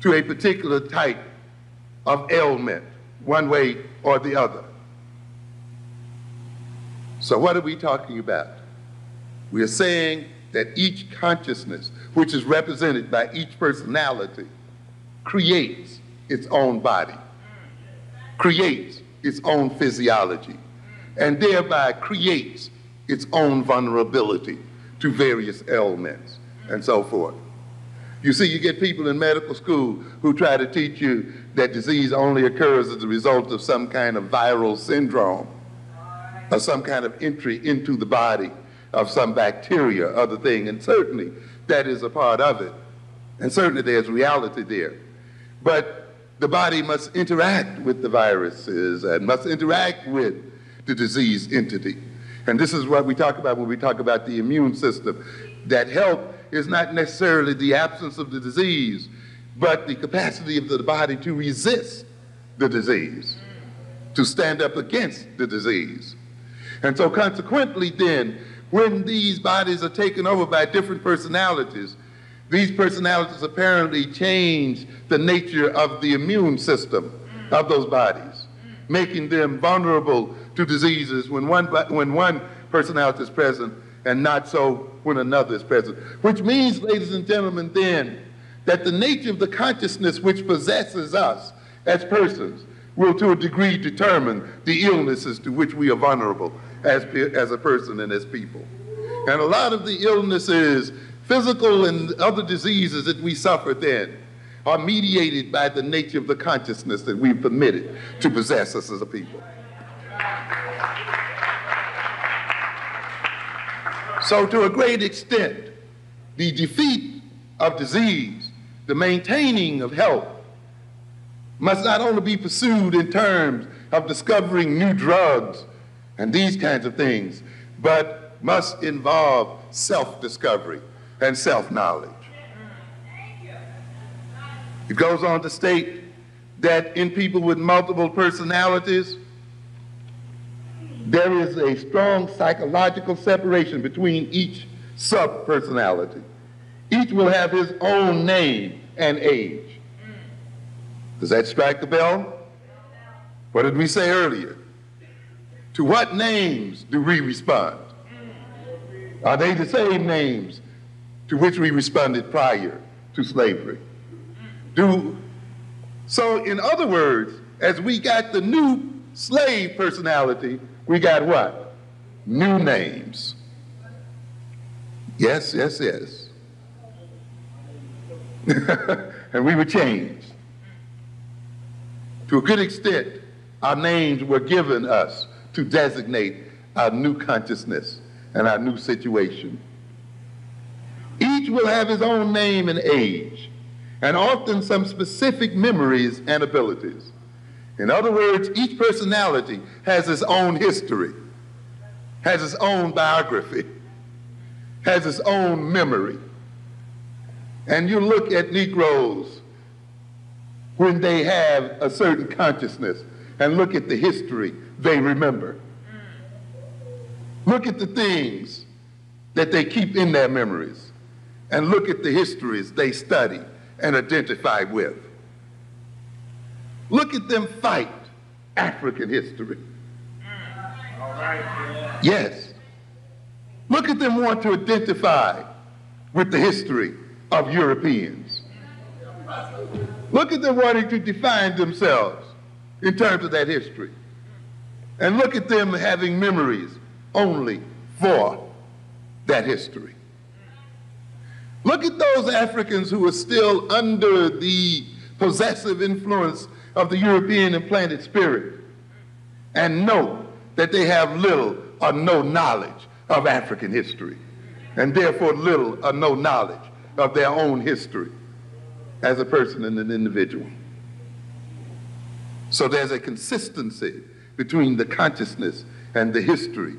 to a particular type of ailment, one way or the other. So what are we talking about? We are saying that each consciousness, which is represented by each personality, creates its own body, creates its own physiology, and thereby creates its own vulnerability to various ailments and so forth. You see, you get people in medical school who try to teach you that disease only occurs as a result of some kind of viral syndrome or some kind of entry into the body of some bacteria or other thing, and certainly that is a part of it, and certainly there's reality there. But the body must interact with the viruses and must interact with the disease entity. And this is what we talk about when we talk about the immune system, that health is not necessarily the absence of the disease, but the capacity of the body to resist the disease, to stand up against the disease. And so consequently then, when these bodies are taken over by different personalities, these personalities apparently change the nature of the immune system of those bodies, making them vulnerable to diseases when one personality is present and not so when another is present. Which means, ladies and gentlemen, then, that the nature of the consciousness which possesses us as persons will to a degree determine the illnesses to which we are vulnerable as a person and as people. And a lot of the illnesses, physical and other diseases that we suffer then, are mediated by the nature of the consciousness that we've permitted to possess us as a people. So to a great extent, the defeat of disease, the maintaining of health, must not only be pursued in terms of discovering new drugs and these kinds of things, but must involve self-discovery and self-knowledge. It goes on to state that in people with multiple personalities, there is a strong psychological separation between each sub-personality. Each will have his own name and age. Does that strike the bell? What did we say earlier? To what names do we respond? Are they the same names to which we responded prior to slavery? So in other words, as we got the new slave personality, we got what? New names. Yes, yes, yes. And we were changed. To a good extent, our names were given us to designate our new consciousness and our new situation. Each will have his own name and age, and often some specific memories and abilities. In other words, each personality has its own history, has its own biography, has its own memory. And you look at Negroes when they have a certain consciousness and look at the history they remember. Look at the things that they keep in their memories and look at the histories they study and identify with. Look at them fight African history. All right. Yes. Look at them want to identify with the history of Europeans. Look at them wanting to define themselves in terms of that history. And look at them having memories only for that history. Look at those Africans who are still under the possessive influence of the European implanted spirit and know that they have little or no knowledge of African history, and therefore little or no knowledge of their own history as a person and an individual. So there's a consistency between the consciousness and the history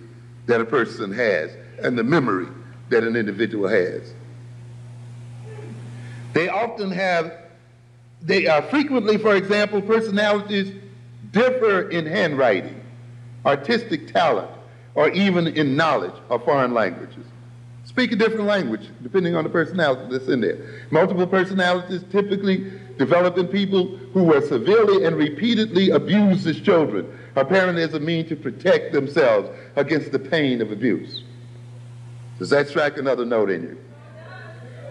that a person has and the memory that an individual has. They frequently, for example, personalities differ in handwriting, artistic talent, or even in knowledge of foreign languages. Speak a different language depending on the personality that's in there. Multiple personalities typically develop in people who were severely and repeatedly abused as children, apparently as a means to protect themselves against the pain of abuse. Does that strike another note in you?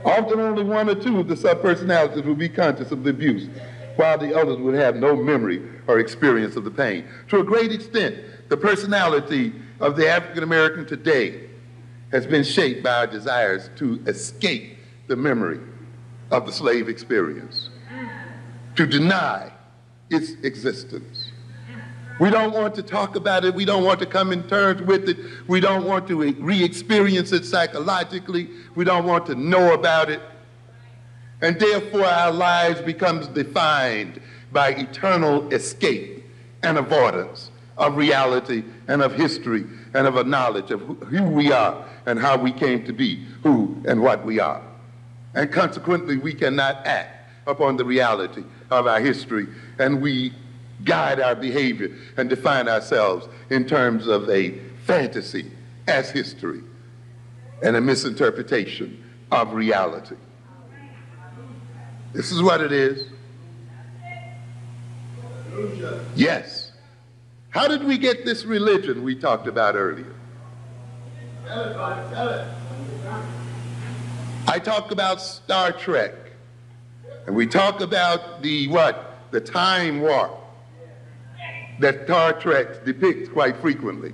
Often only one or two of the subpersonalities will be conscious of the abuse, while the others would have no memory or experience of the pain. To a great extent, the personality of the African American today has been shaped by our desires to escape the memory of the slave experience, to deny its existence. We don't want to talk about it. We don't want to come in terms with it. We don't want to re-experience it psychologically. We don't want to know about it. And therefore our lives becomes defined by eternal escape and avoidance of reality and of history and of a knowledge of who we are and how we came to be who and what we are. And consequently, we cannot act upon the reality of our history, and we guide our behavior and define ourselves in terms of a fantasy as history and a misinterpretation of reality. This is what it is. Yes. How did we get this religion we talked about earlier? I talked about Star Trek, and we talk about the time warp that Star Trek depicts quite frequently,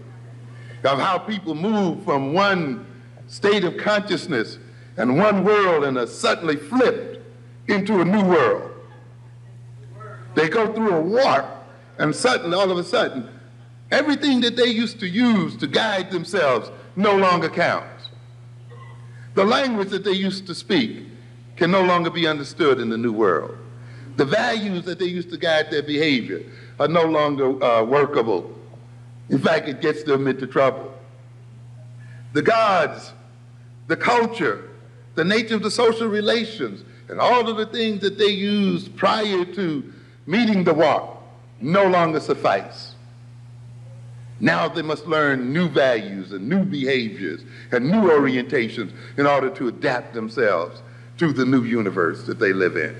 of how people move from one state of consciousness and one world and are suddenly flipped into a new world. They go through a warp, and suddenly, all of a sudden, everything that they used to use to guide themselves no longer counts. The language that they used to speak can no longer be understood in the new world. The values that they used to guide their behavior are no longer workable. In fact, it gets them into trouble. The gods, the culture, the nature of the social relations, and all of the things that they used prior to meeting the warp no longer suffice. Now they must learn new values and new behaviors and new orientations in order to adapt themselves to the new universe that they live in.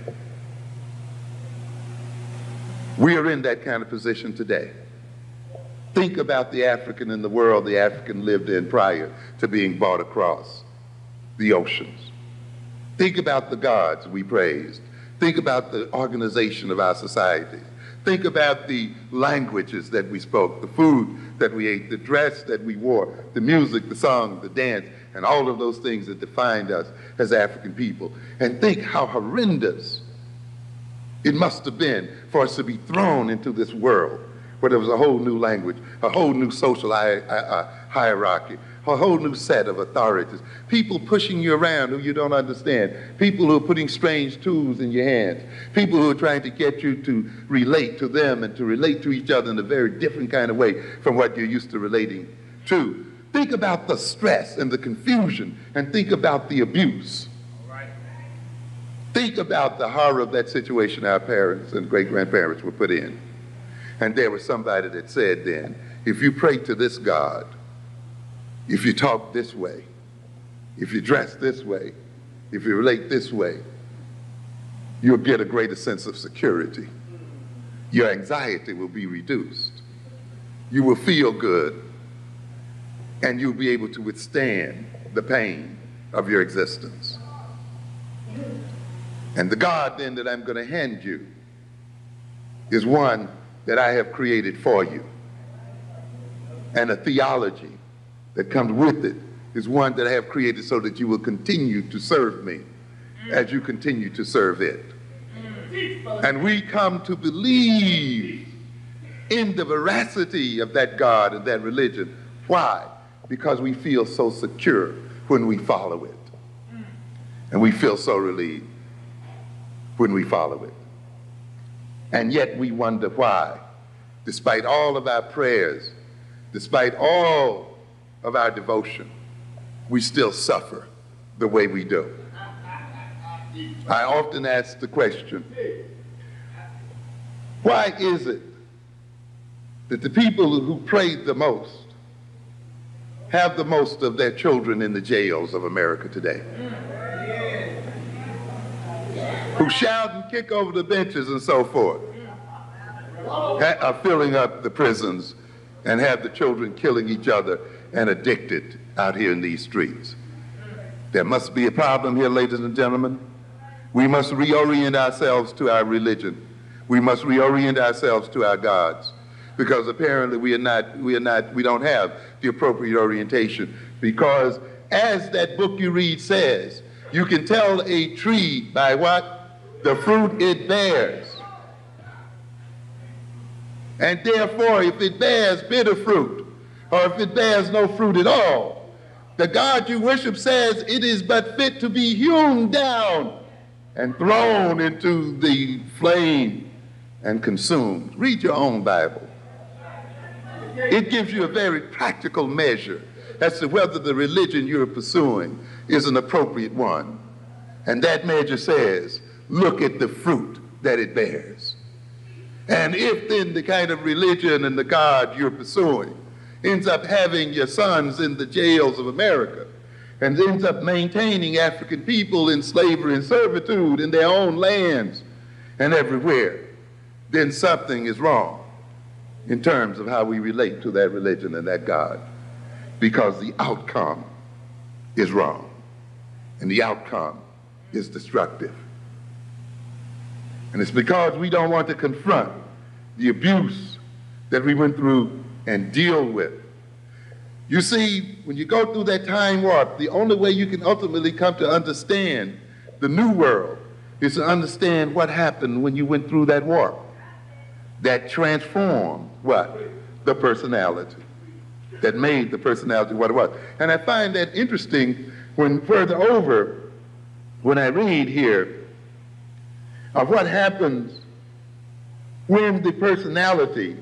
We are in that kind of position today. Think about the African in the world the African lived in prior to being brought across the oceans. Think about the gods we praised. Think about the organization of our society. Think about the languages that we spoke, the food that we ate, the dress that we wore, the music, the song, the dance, and all of those things that defined us as African people. And think how horrendous it must have been for us to be thrown into this world where there was a whole new language, a whole new social hierarchy, a whole new set of authorities, people pushing you around who you don't understand, people who are putting strange tools in your hands, people who are trying to get you to relate to them and to relate to each other in a very different kind of way from what you're used to relating to. Think about the stress and the confusion, and think about the abuse. Think about the horror of that situation our parents and great-grandparents were put in. And there was somebody that said then, if you pray to this God, if you talk this way, if you dress this way, if you relate this way, you'll get a greater sense of security. Your anxiety will be reduced. You will feel good, and you'll be able to withstand the pain of your existence. And the God then that I'm going to hand you is one that I have created for you. And a theology that comes with it is one that I have created so that you will continue to serve me as you continue to serve it. And we come to believe in the veracity of that God and that religion. Why? Because we feel so secure when we follow it. And we feel so relieved when we follow it. And yet we wonder why, despite all of our prayers, despite all of our devotion, we still suffer the way we do. I often ask the question, why is it that the people who prayed the most have the most of their children in the jails of America today? Who shout and kick over the benches and so forth, are filling up the prisons and have the children killing each other and addicted out here in these streets. There must be a problem here, ladies and gentlemen. We must reorient ourselves to our religion. We must reorient ourselves to our gods, because apparently we don't have the appropriate orientation. Because as that book you read says, you can tell a tree by what? The fruit it bears. And therefore, if it bears bitter fruit, or if it bears no fruit at all, the God you worship says it is but fit to be hewn down and thrown into the flame and consumed. Read your own Bible. It gives you a very practical measure as to whether the religion you're pursuing is an appropriate one. And that measure says, look at the fruit that it bears. And if then the kind of religion and the God you're pursuing ends up having your sons in the jails of America, and ends up maintaining African people in slavery and servitude in their own lands and everywhere, then something is wrong in terms of how we relate to that religion and that God, because the outcome is wrong, and the outcome is destructive. And it's because we don't want to confront the abuse that we went through and deal with. You see, when you go through that time warp, the only way you can ultimately come to understand the new world is to understand what happened when you went through that warp that transformed what? The personality, that made the personality what it was. And I find that interesting when further over, when I read here of what happens when the personality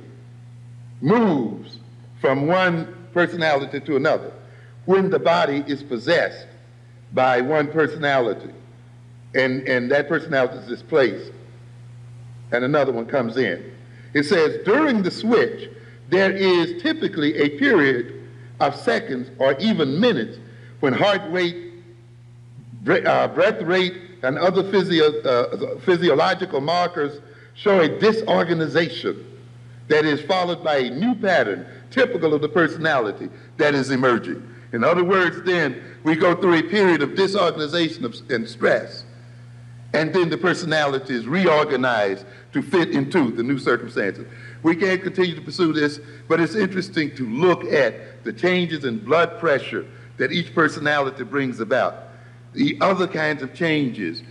moves from one personality to another, when the body is possessed by one personality and that personality is displaced and another one comes in. It says, during the switch, there is typically a period of seconds or even minutes when heart rate, breath rate, and other physiological markers show a disorganization that is followed by a new pattern typical of the personality that is emerging. In other words, then, we go through a period of disorganization and stress, and then the personality is reorganized to fit into the new circumstances. We can't continue to pursue this, but it's interesting to look at the changes in blood pressure that each personality brings about, the other kinds of changes,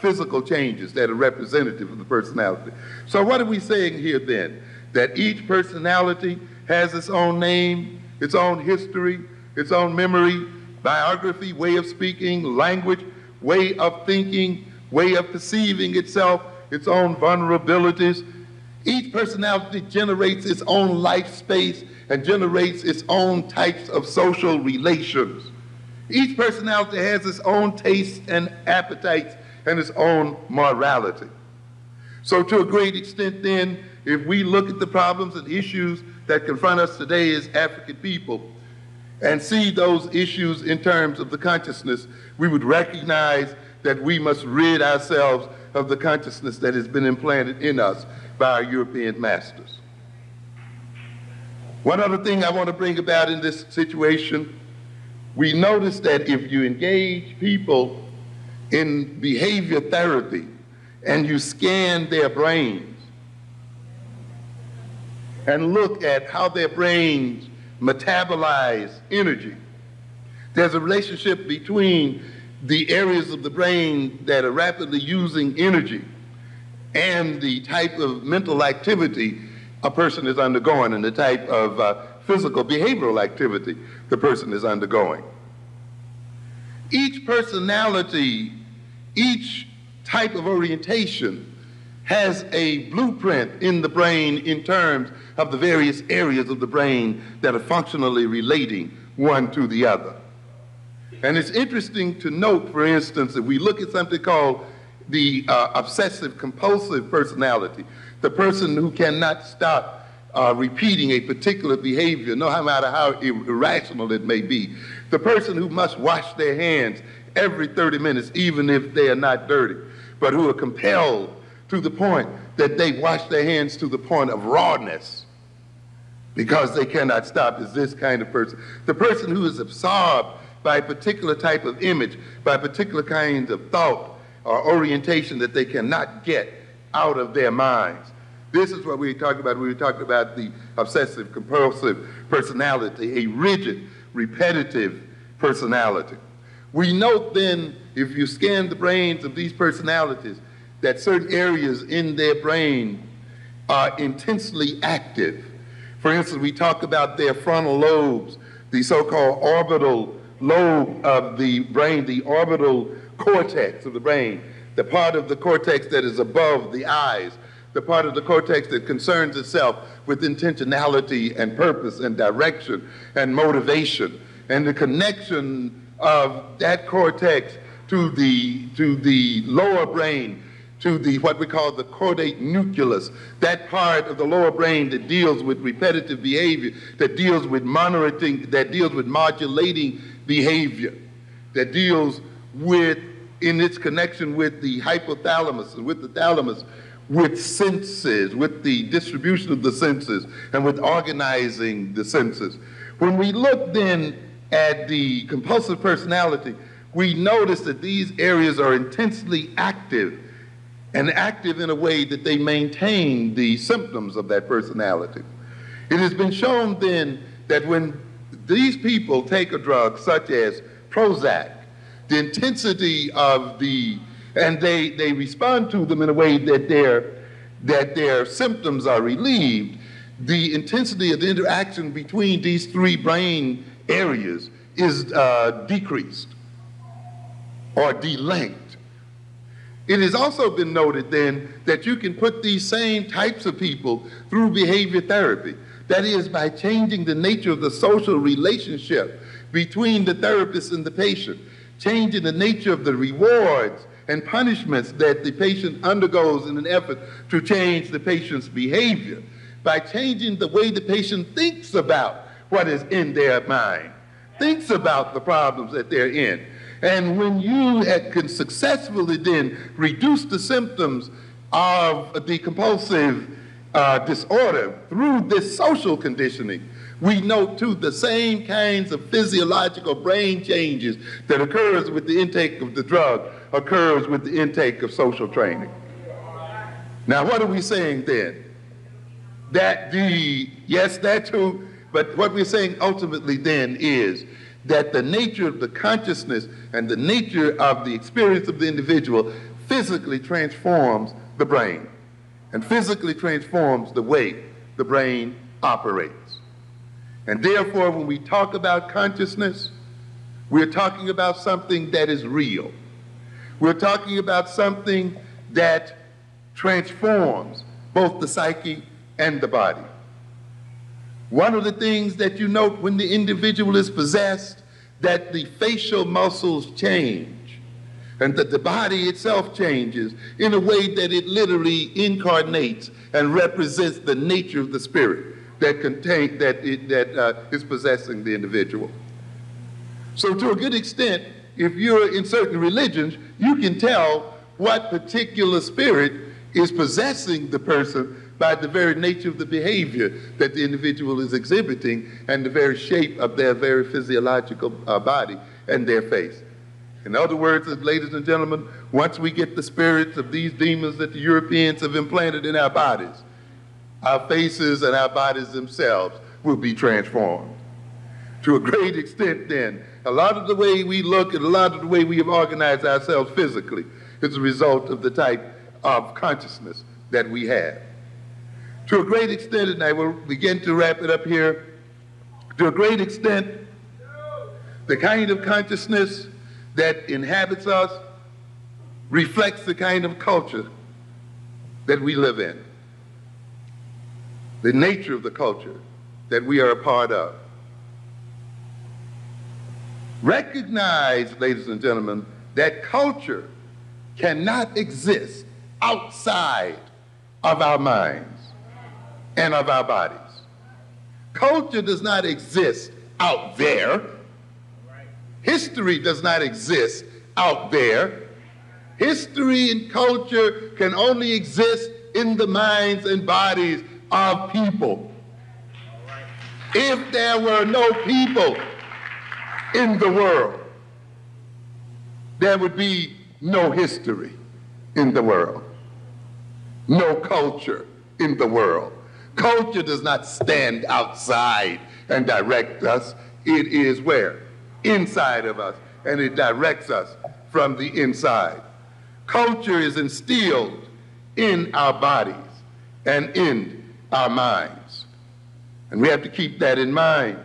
physical changes that are representative of the personality. So what are we saying here then? That each personality has its own name, its own history, its own memory, biography, way of speaking, language, way of thinking, way of perceiving itself, its own vulnerabilities. Each personality generates its own life space and generates its own types of social relations. Each personality has its own tastes and appetites and its own morality. So to a great extent then, if we look at the problems and issues that confront us today as African people and see those issues in terms of the consciousness, we would recognize that we must rid ourselves of the consciousness that has been implanted in us by our European masters. One other thing I want to bring about in this situation, we notice that if you engage people in behavior therapy and you scan their brains and look at how their brains metabolize energy, there's a relationship between the areas of the brain that are rapidly using energy and the type of mental activity a person is undergoing and the type of physical behavioral activity the person is undergoing. Each personality, each type of orientation has a blueprint in the brain in terms of the various areas of the brain that are functionally relating one to the other. And it's interesting to note, for instance, if we look at something called the obsessive compulsive personality, the person who cannot stop repeating a particular behavior, no matter how irrational it may be, the person who must wash their hands every 30 minutes, even if they are not dirty, but who are compelled to the point that they wash their hands to the point of rawness because they cannot stop, is this kind of person. The person who is absorbed by a particular type of image, by a particular kind of thought or orientation that they cannot get out of their minds. This is what we talked about. We were talking about the obsessive compulsive personality, a rigid, repetitive personality. We note then, if you scan the brains of these personalities, that certain areas in their brain are intensely active. For instance, we talk about their frontal lobes, the so-called orbital lobe of the brain, the orbital cortex of the brain, the part of the cortex that is above the eyes, the part of the cortex that concerns itself with intentionality and purpose and direction and motivation, and the connection of that cortex to the lower brain, to the what we call the caudate nucleus, that part of the lower brain that deals with repetitive behavior, that deals with monitoring, that deals with modulating behavior, that deals with, in its connection with the hypothalamus and with the thalamus, with senses, with the distribution of the senses, and with organizing the senses. When we look then at the compulsive personality, we notice that these areas are intensely active, and active in a way that they maintain the symptoms of that personality. It has been shown then that when these people take a drug such as Prozac, the intensity of and they respond to them in a way that their symptoms are relieved, the intensity of the interaction between these three brain areas is decreased or delinked. It has also been noted then that you can put these same types of people through behavior therapy. That is, by changing the nature of the social relationship between the therapist and the patient, changing the nature of the rewards and punishments that the patient undergoes in an effort to change the patient's behavior, by changing the way the patient thinks about what is in their mind, thinks about the problems that they're in. And when you can successfully then reduce the symptoms of the compulsive disorder through this social conditioning, we note too the same kinds of physiological brain changes that occurs with the intake of the drug occurs with the intake of social training. Now, what are we saying then? Yes, that too, but what we're saying ultimately then is that the nature of the consciousness and the nature of the experience of the individual physically transforms the brain and physically transforms the way the brain operates. And therefore, when we talk about consciousness, we're talking about something that is real. We're talking about something that transforms both the psyche and the body. One of the things that you note when the individual is possessed, that the facial muscles change and that the body itself changes in a way that it literally incarnates and represents the nature of the spirit that is possessing the individual. So to a good extent, if you're in certain religions, you can tell what particular spirit is possessing the person by the very nature of the behavior that the individual is exhibiting and the very shape of their very physiological body and their face. In other words, ladies and gentlemen, once we get the spirits of these demons that the Europeans have implanted in our bodies, our faces and our bodies themselves will be transformed. To a great extent then, a lot of the way we look and a lot of the way we have organized ourselves physically is a result of the type of consciousness that we have. To a great extent, and I will begin to wrap it up here, to a great extent, the kind of consciousness that inhabits us reflects the kind of culture that we live in, the nature of the culture that we are a part of. Recognize, ladies and gentlemen, that culture cannot exist outside of our minds and of our bodies. Culture does not exist out there. History does not exist out there. History and culture can only exist in the minds and bodies of people. If there were no people in the world, there would be no history in the world, no culture in the world. Culture does not stand outside and direct us. It is where? Inside of us, and it directs us from the inside. Culture is instilled in our bodies and in our minds. And we have to keep that in mind,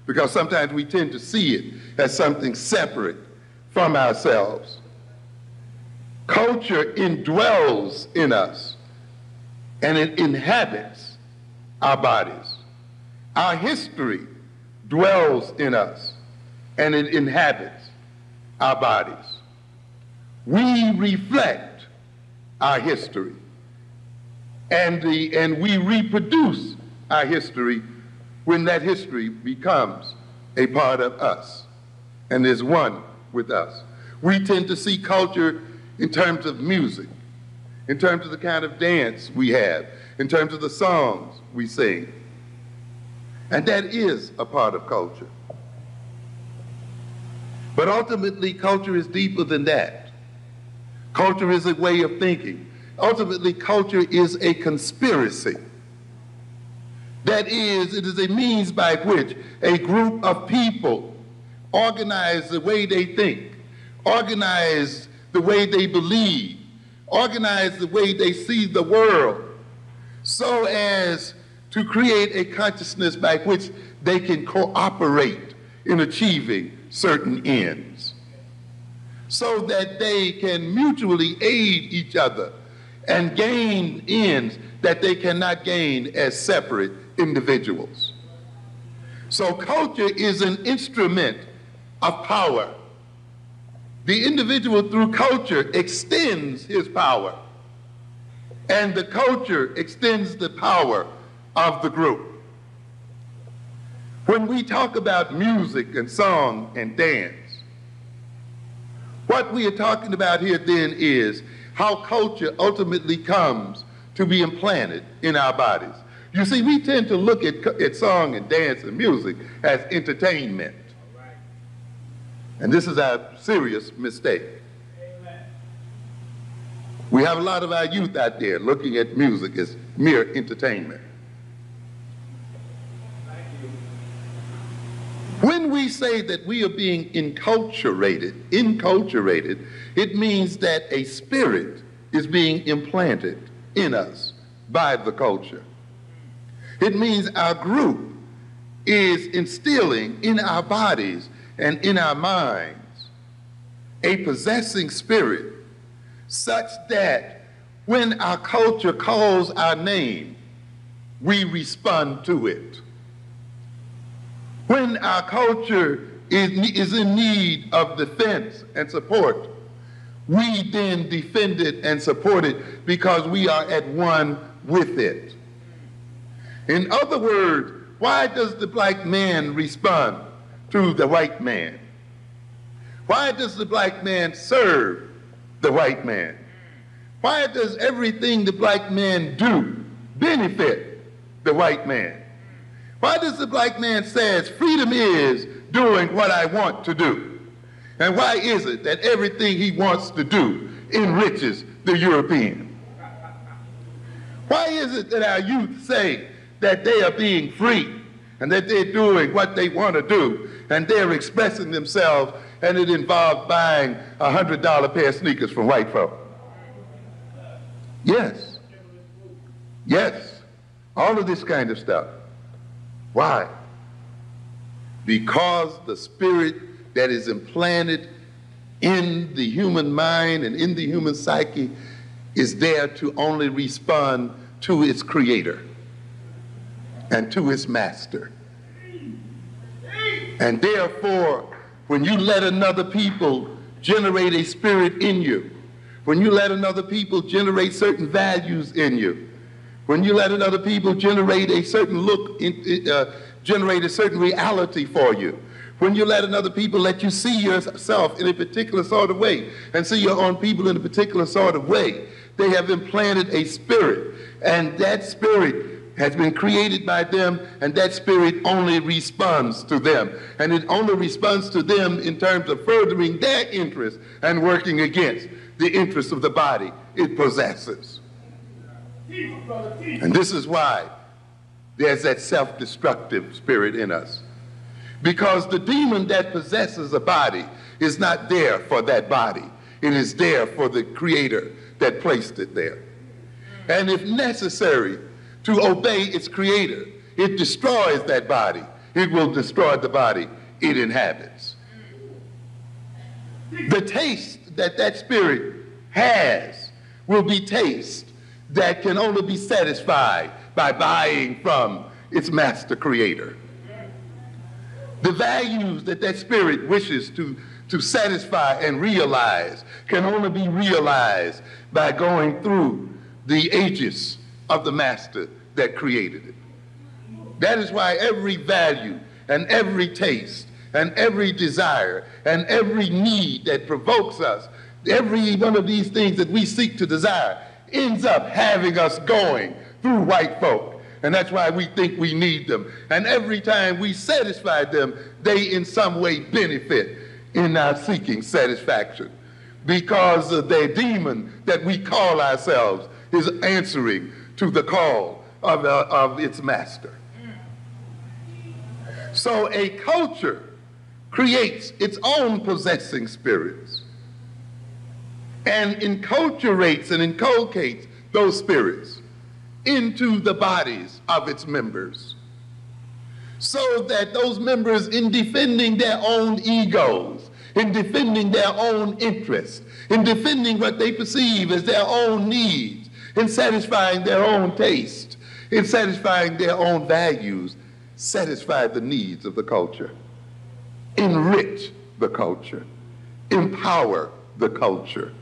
because sometimes we tend to see it as something separate from ourselves. Culture indwells in us, and it inhabits our bodies. Our history dwells in us, and it inhabits our bodies. We reflect our history, and we reproduce our history when that history becomes a part of us and is one with us. We tend to see culture in terms of music, in terms of the kind of dance we have, in terms of the songs we sing. And that is a part of culture. But ultimately, culture is deeper than that. Culture is a way of thinking. Ultimately, culture is a conspiracy. That is, it is a means by which a group of people organize the way they think, organize the way they believe, organize the way they see the world, so as to create a consciousness by which they can cooperate in achieving certain ends, so that they can mutually aid each other and gain ends that they cannot gain as separate individuals. So culture is an instrument of power. The individual through culture extends his power, and the culture extends the power of the group. When we talk about music and song and dance, what we are talking about here then is how culture ultimately comes to be implanted in our bodies. You see, we tend to look at song and dance and music as entertainment. And this is our serious mistake. Amen. We have a lot of our youth out there looking at music as mere entertainment. When we say that we are being enculturated, it means that a spirit is being implanted in us by the culture. It means our group is instilling in our bodies and in our minds a possessing spirit such that when our culture calls our name, we respond to it. When our culture is in need of defense and support, we then defend it and support it because we are at one with it. In other words, why does the black man respond to the white man? Why does the black man serve the white man? Why does everything the black man do benefit the white man? Why does the black man say freedom is doing what I want to do? And why is it that everything he wants to do enriches the European? Why is it that our youth say that they are being free and that they're doing what they want to do and they're expressing themselves, and it involves buying a $100 pair of sneakers from white folk? Yes. Yes. All of this kind of stuff. Why? Because the spirit that is implanted in the human mind and in the human psyche is there to only respond to its creator and to its master. And therefore, when you let another people generate a spirit in you, when you let another people generate certain values in you, when you let another people generate a certain look, generate a certain reality for you, when you let another people let you see yourself in a particular sort of way and see your own people in a particular sort of way, they have implanted a spirit, and that spirit has been created by them, and that spirit only responds to them. And it only responds to them in terms of furthering their interests and working against the interests of the body it possesses. And this is why there's that self-destructive spirit in us. Because the demon that possesses a body is not there for that body. It is there for the creator that placed it there. And if necessary to obey its creator, it destroys that body. It will destroy the body it inhabits. The taste that that spirit has will be taste that can only be satisfied by buying from its master creator. The values that that spirit wishes to satisfy and realize can only be realized by going through the aegis of the master that created it. That is why every value and every taste and every desire and every need that provokes us, every one of these things that we seek to desire, ends up having us going through white folk. And that's why we think we need them. And every time we satisfy them, they in some way benefit in our seeking satisfaction. Because the demon that we call ourselves is answering to the call of its master. So a culture creates its own possessing spirits and enculturates and inculcates those spirits into the bodies of its members, so that those members, in defending their own egos, in defending their own interests, in defending what they perceive as their own needs, in satisfying their own taste, in satisfying their own values, satisfy the needs of the culture, enrich the culture, empower the culture,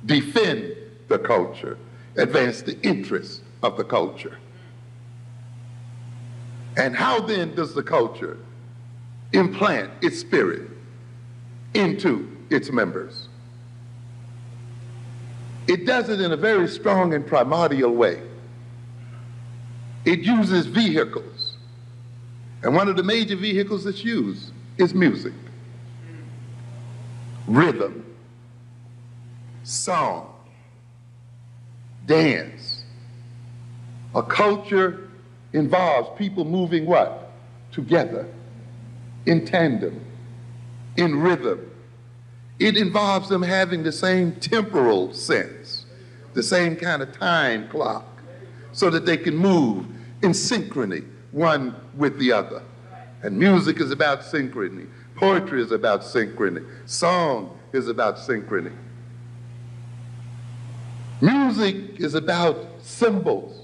defend the culture, advance the interests of the culture. And how then does the culture implant its spirit into its members? It does it in a very strong and primordial way. It uses vehicles. And one of the major vehicles that's used is music, rhythm, song, dance. A culture involves people moving what? Together, in tandem, in rhythm. It involves them having the same temporal sense, the same kind of time clock, so that they can move in synchrony, one with the other. And music is about synchrony. Poetry is about synchrony. Song is about synchrony. Music is about symbols.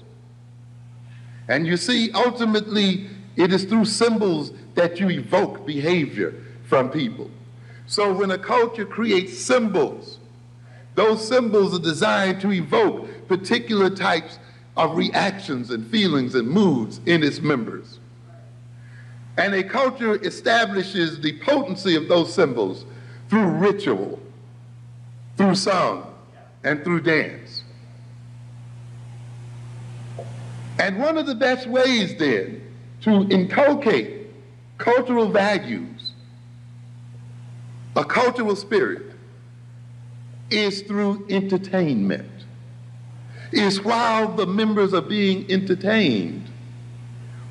And you see, ultimately, it is through symbols that you evoke behavior from people. So when a culture creates symbols, those symbols are designed to evoke particular types of reactions and feelings and moods in its members. And a culture establishes the potency of those symbols through ritual, through song, and through dance. And one of the best ways then to inculcate cultural values A cultural spirit is through entertainment. Is while the members are being entertained,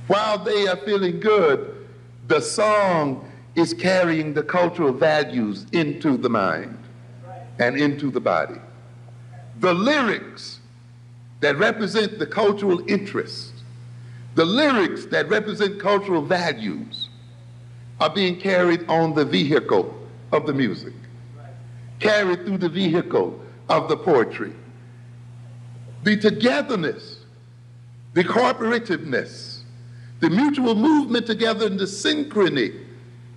while they are feeling good, the song is carrying the cultural values into the mind and into the body. The lyrics that represent the cultural interest, the lyrics that represent cultural values are being carried on the vehicle of the music, carried through the vehicle of the poetry. The togetherness, the cooperativeness, the mutual movement together and the synchrony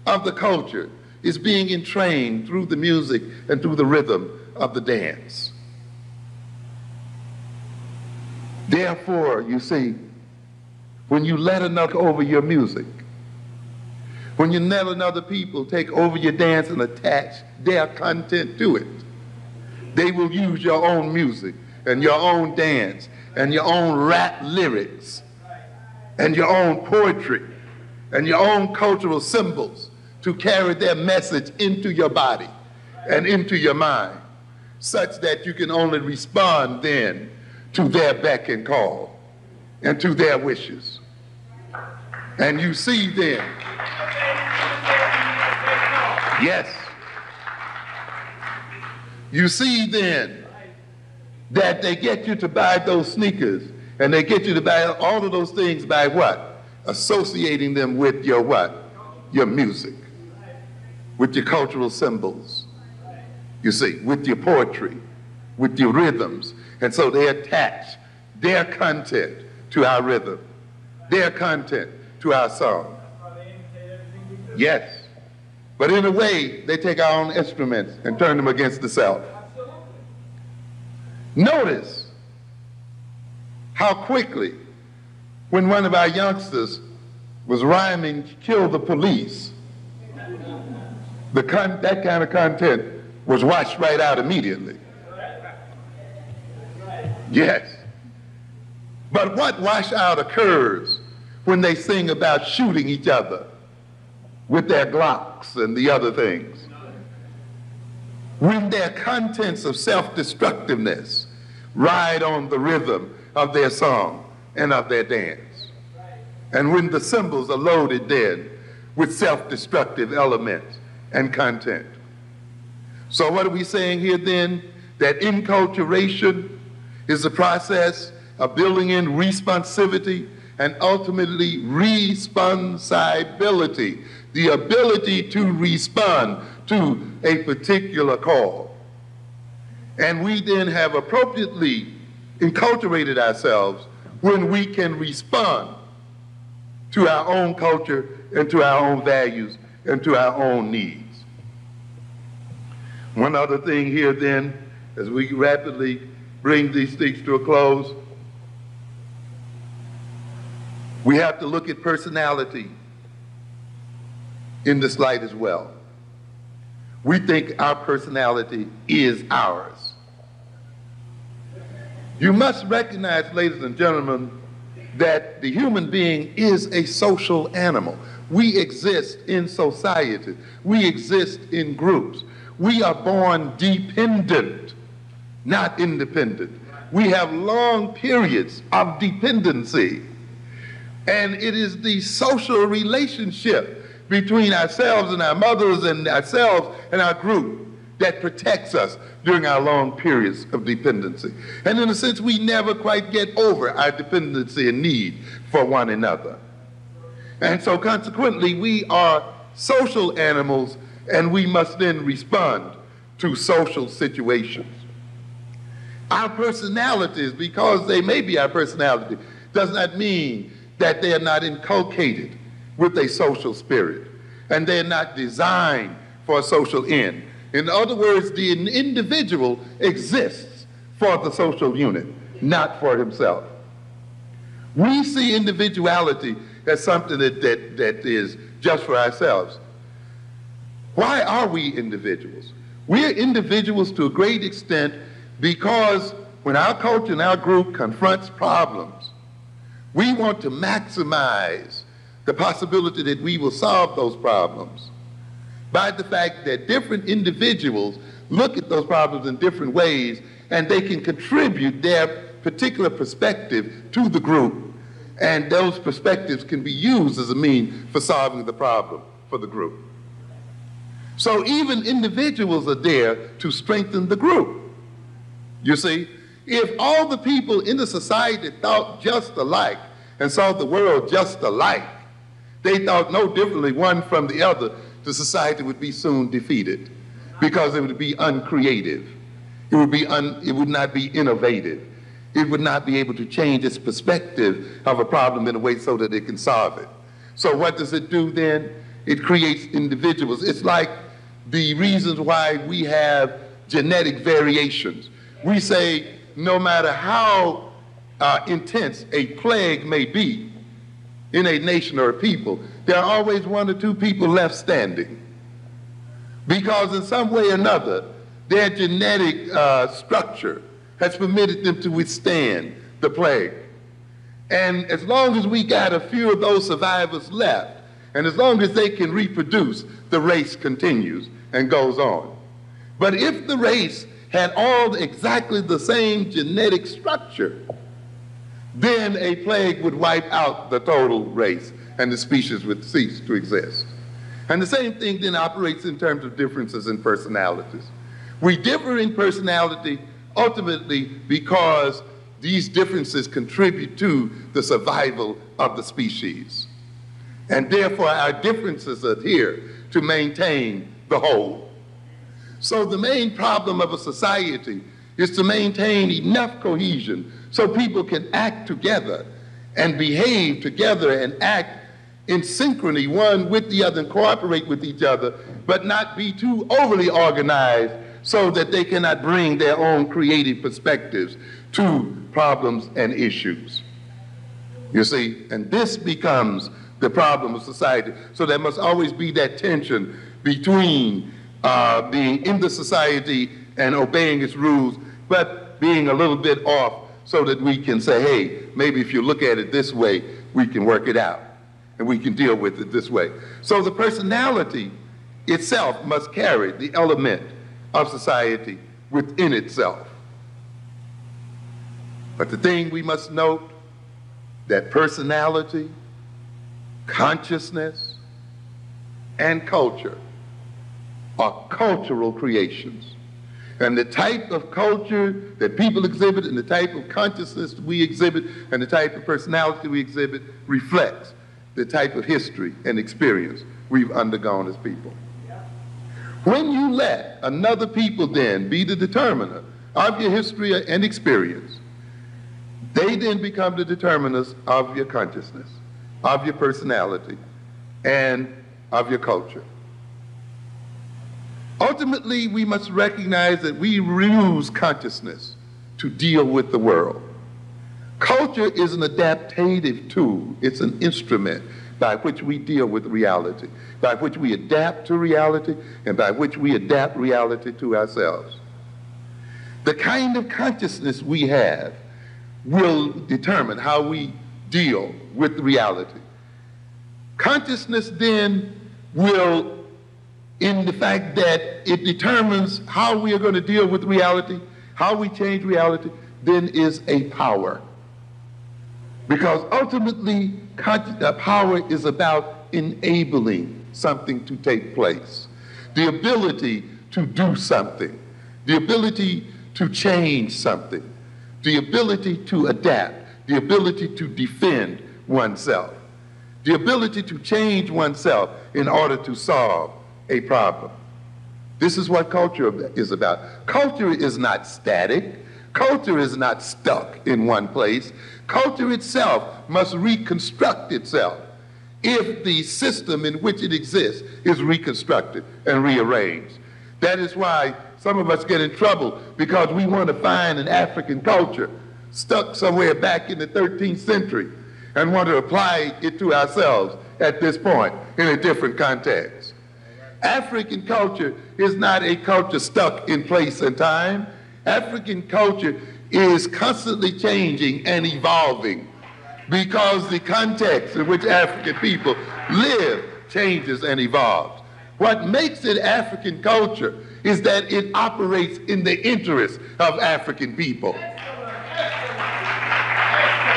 of the culture is being entrained through the music and through the rhythm of the dance. Therefore, you see, when you let another over your music, when you let another people take over your dance and attach their content to it, they will use your own music and your own dance and your own rap lyrics and your own poetry and your own cultural symbols to carry their message into your body and into your mind, such that you can only respond then to their beck and call and to their wishes. And you see then, yes, you see then that they get you to buy those sneakers and they get you to buy all of those things by what? Associating them with your what? Your music, with your cultural symbols, you see, with your poetry, with your rhythms. And so they attach their content to our rhythm, their content to our song. Yes. But in a way, they take our own instruments and turn them against the self. Notice how quickly, when one of our youngsters was rhyming, "Kill the police," that kind of content was washed right out immediately. Yes. But what washout occurs when they sing about shooting each other with their Glocks and the other things? When their contents of self-destructiveness ride on the rhythm of their song and of their dance. And when the symbols are loaded then with self-destructive elements and content. So what are we saying here then? That enculturation is the process of building in responsivity and ultimately responsibility, the ability to respond to a particular call. And we then have appropriately enculturated ourselves when we can respond to our own culture and to our own values and to our own needs. One other thing here then, as we rapidly bring these things to a close, we have to look at personality in this light as well. We think our personality is ours. You must recognize, ladies and gentlemen, that the human being is a social animal. We exist in society. We exist in groups. We are born dependent, not independent. We have long periods of dependency. And it is the social relationship between ourselves and our mothers and ourselves and our group that protects us during our long periods of dependency. And in a sense, we never quite get over our dependency and need for one another. And so consequently, we are social animals, and we must then respond to social situations. Our personalities, because they may be our personality, does not mean that they are not inculcated with a social spirit, and they're not designed for a social end. In other words, the individual exists for the social unit, not for himself. We see individuality as something that is just for ourselves. Why are we individuals? We're individuals to a great extent because when our culture and our group confronts problems, we want to maximize the possibility that we will solve those problems by the fact that different individuals look at those problems in different ways, and they can contribute their particular perspective to the group, and those perspectives can be used as a means for solving the problem for the group. So even individuals are there to strengthen the group. You see, if all the people in the society thought just alike and saw the world just alike, they thought no differently one from the other, the society would be soon defeated because it would be uncreative. It would not be innovative. It would not be able to change its perspective of a problem in a way so that it can solve it. So what does it do then? It creates individuals. It's like the reasons why we have genetic variations. We say no matter how intense a plague may be in a nation or a people, there are always one or two people left standing. Because in some way or another, their genetic structure has permitted them to withstand the plague. And as long as we got a few of those survivors left, and as long as they can reproduce, the race continues and goes on. But if the race had all exactly the same genetic structure, then a plague would wipe out the total race and the species would cease to exist. And the same thing then operates in terms of differences in personalities. We differ in personality ultimately because these differences contribute to the survival of the species. And therefore our differences are here to maintain the whole. So the main problem of a society is to maintain enough cohesion so people can act together and behave together and act in synchrony one with the other and cooperate with each other, but not be too overly organized so that they cannot bring their own creative perspectives to problems and issues. You see, and this becomes the problem of society. So there must always be that tension between being in the society and obeying its rules, but being a little bit off so that we can say, hey, maybe if you look at it this way, we can work it out and we can deal with it this way. So the personality itself must carry the element of society within itself. But the thing we must note, that personality, consciousness, and culture are cultural creations. And the type of culture that people exhibit and the type of consciousness we exhibit and the type of personality we exhibit reflects the type of history and experience we've undergone as people. When you let another people then be the determiner of your history and experience, they then become the determiners of your consciousness, of your personality, and of your culture. Ultimately, we must recognize that we use consciousness to deal with the world. Culture is an adaptative tool. It's an instrument by which we deal with reality, by which we adapt to reality, and by which we adapt reality to ourselves. The kind of consciousness we have will determine how we deal with reality. Consciousness then will, in the fact that it determines how we are going to deal with reality, how we change reality, then is a power. Because ultimately, power is about enabling something to take place. The ability to do something, the ability to change something, the ability to adapt, the ability to defend oneself, the ability to change oneself in order to solve a problem. This is what culture is about. Culture is not static. Culture is not stuck in one place. Culture itself must reconstruct itself if the system in which it exists is reconstructed and rearranged. That is why some of us get in trouble, because we want to find an African culture stuck somewhere back in the 13th century and want to apply it to ourselves at this point in a different context. African culture is not a culture stuck in place and time. African culture is constantly changing and evolving because the context in which African people live changes and evolves. What makes it African culture is that it operates in the interest of African people.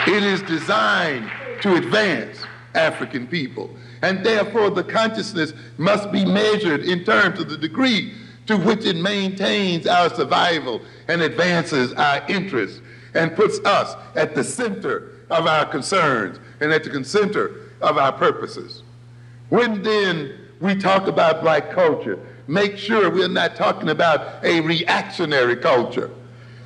It is designed to advance African people. And therefore, the consciousness must be measured in terms of the degree to which it maintains our survival and advances our interests and puts us at the center of our concerns and at the center of our purposes. When then we talk about black culture, make sure we're not talking about a reactionary culture,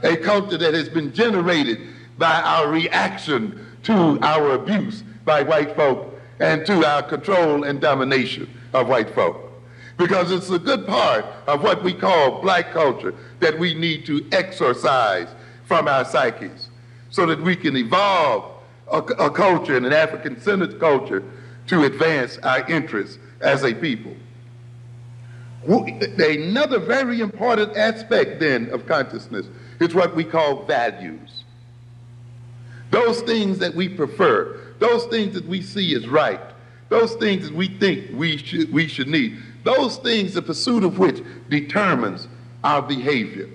a culture that has been generated by our reaction to our abuse by white folk and to our control and domination of white folk. Because it's a good part of what we call black culture that we need to exorcise from our psyches so that we can evolve a culture, and an African-centered culture, to advance our interests as a people. Another very important aspect then of consciousness is what we call values. Those things that we prefer, those things that we see as right, those things that we think we should need, those things, the pursuit of which determines our behavior,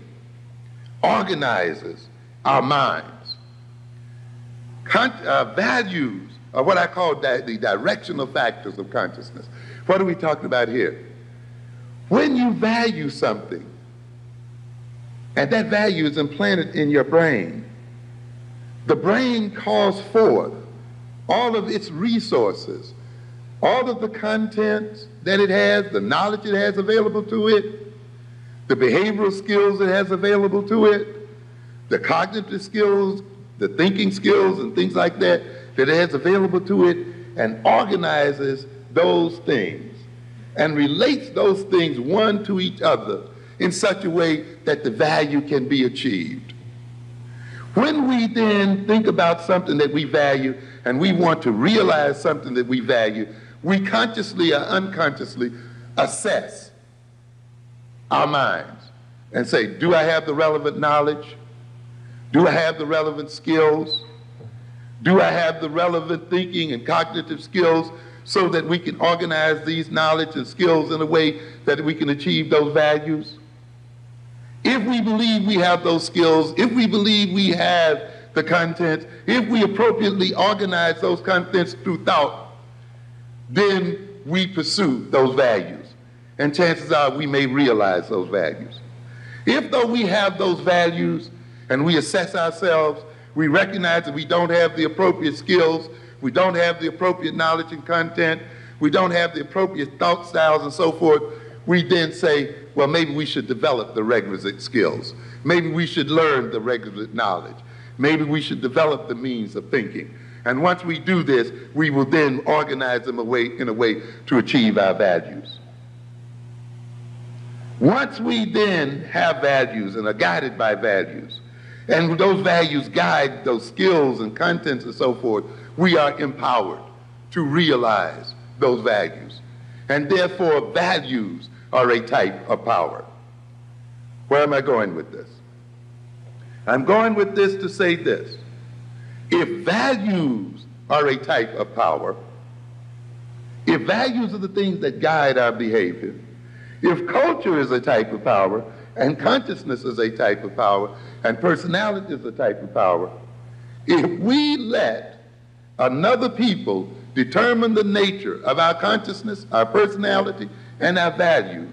organizes our minds. Values are what I call the directional factors of consciousness. What are we talking about here? When you value something, and that value is implanted in your brain, the brain calls forth all of its resources, all of the contents that it has, the knowledge it has available to it, the behavioral skills it has available to it, the cognitive skills, the thinking skills and things like that it has available to it, and organizes those things and relates those things one to each other in such a way that the value can be achieved. When we then think about something that we value and we want to realize something that we value, we consciously or unconsciously assess our minds and say, do I have the relevant knowledge? Do I have the relevant skills? Do I have the relevant thinking and cognitive skills so that we can organize these knowledge and skills in a way that we can achieve those values? If we believe we have those skills, if we believe we have the content, if we appropriately organize those contents through thought, then we pursue those values. And chances are we may realize those values. If though we have those values and we assess ourselves, we recognize that we don't have the appropriate skills, we don't have the appropriate knowledge and content, we don't have the appropriate thought styles and so forth, we then say, well, maybe we should develop the requisite skills. Maybe we should learn the requisite knowledge. Maybe we should develop the means of thinking. And once we do this, we will then organize them in a way to achieve our values. Once we then have values and are guided by values, and those values guide those skills and contents and so forth, we are empowered to realize those values. And therefore, values are a type of power. Where am I going with this? I'm going with this to say this. If values are a type of power, if values are the things that guide our behavior, if culture is a type of power, and consciousness is a type of power, and personality is a type of power, if we let another people determine the nature of our consciousness, our personality, and our values,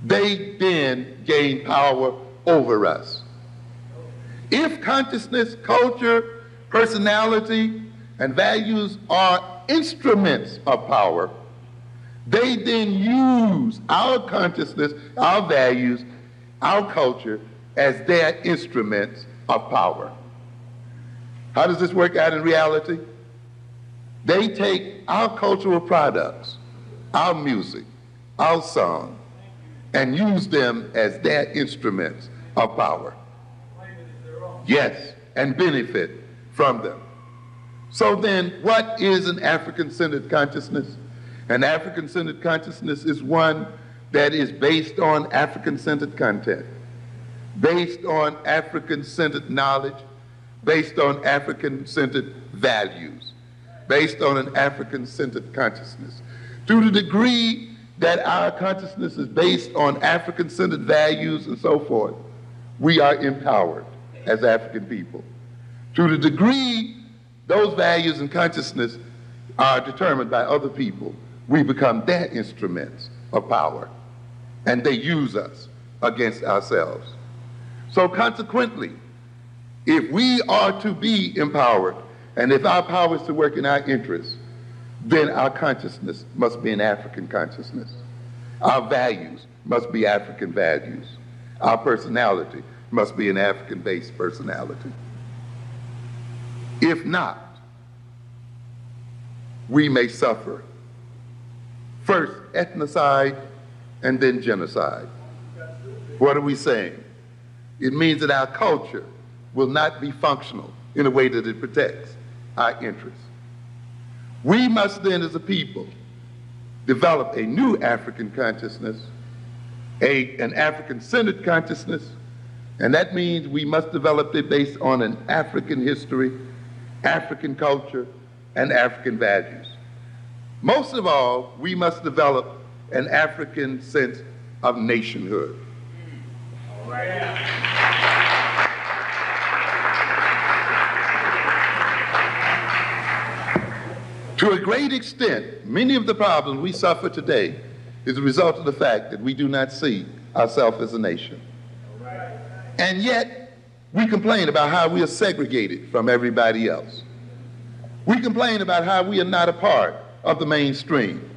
they then gain power over us. If consciousness, culture, personality, and values are instruments of power, they then use our consciousness, our values, our culture as their instruments of power. How does this work out in reality? They take our cultural products, our music, our song, and use them as their instruments of power. Yes, and benefit from them. So then, what is an African-centered consciousness? An African-centered consciousness is one that is based on African-centered content, based on African-centered knowledge, based on African-centered values, based on an African-centered consciousness. To the degree that our consciousness is based on African-centered values and so forth, we are empowered as African people. To the degree those values and consciousness are determined by other people, we become their instruments of power, and they use us against ourselves. So consequently, if we are to be empowered, and if our power is to work in our interests, then our consciousness must be an African consciousness. Our values must be African values. Our personality must be an African-based personality. If not, we may suffer first ethnocide and then genocide. What are we saying? It means that our culture will not be functional in a way that it protects our interests. We must then, as a people, develop a new African consciousness, an African-centered consciousness, and that means we must develop it based on an African history, African culture, and African values. Most of all, we must develop an African sense of nationhood. All right. To a great extent, many of the problems we suffer today is a result of the fact that we do not see ourselves as a nation. And yet, we complain about how we are segregated from everybody else. We complain about how we are not a part of the mainstream,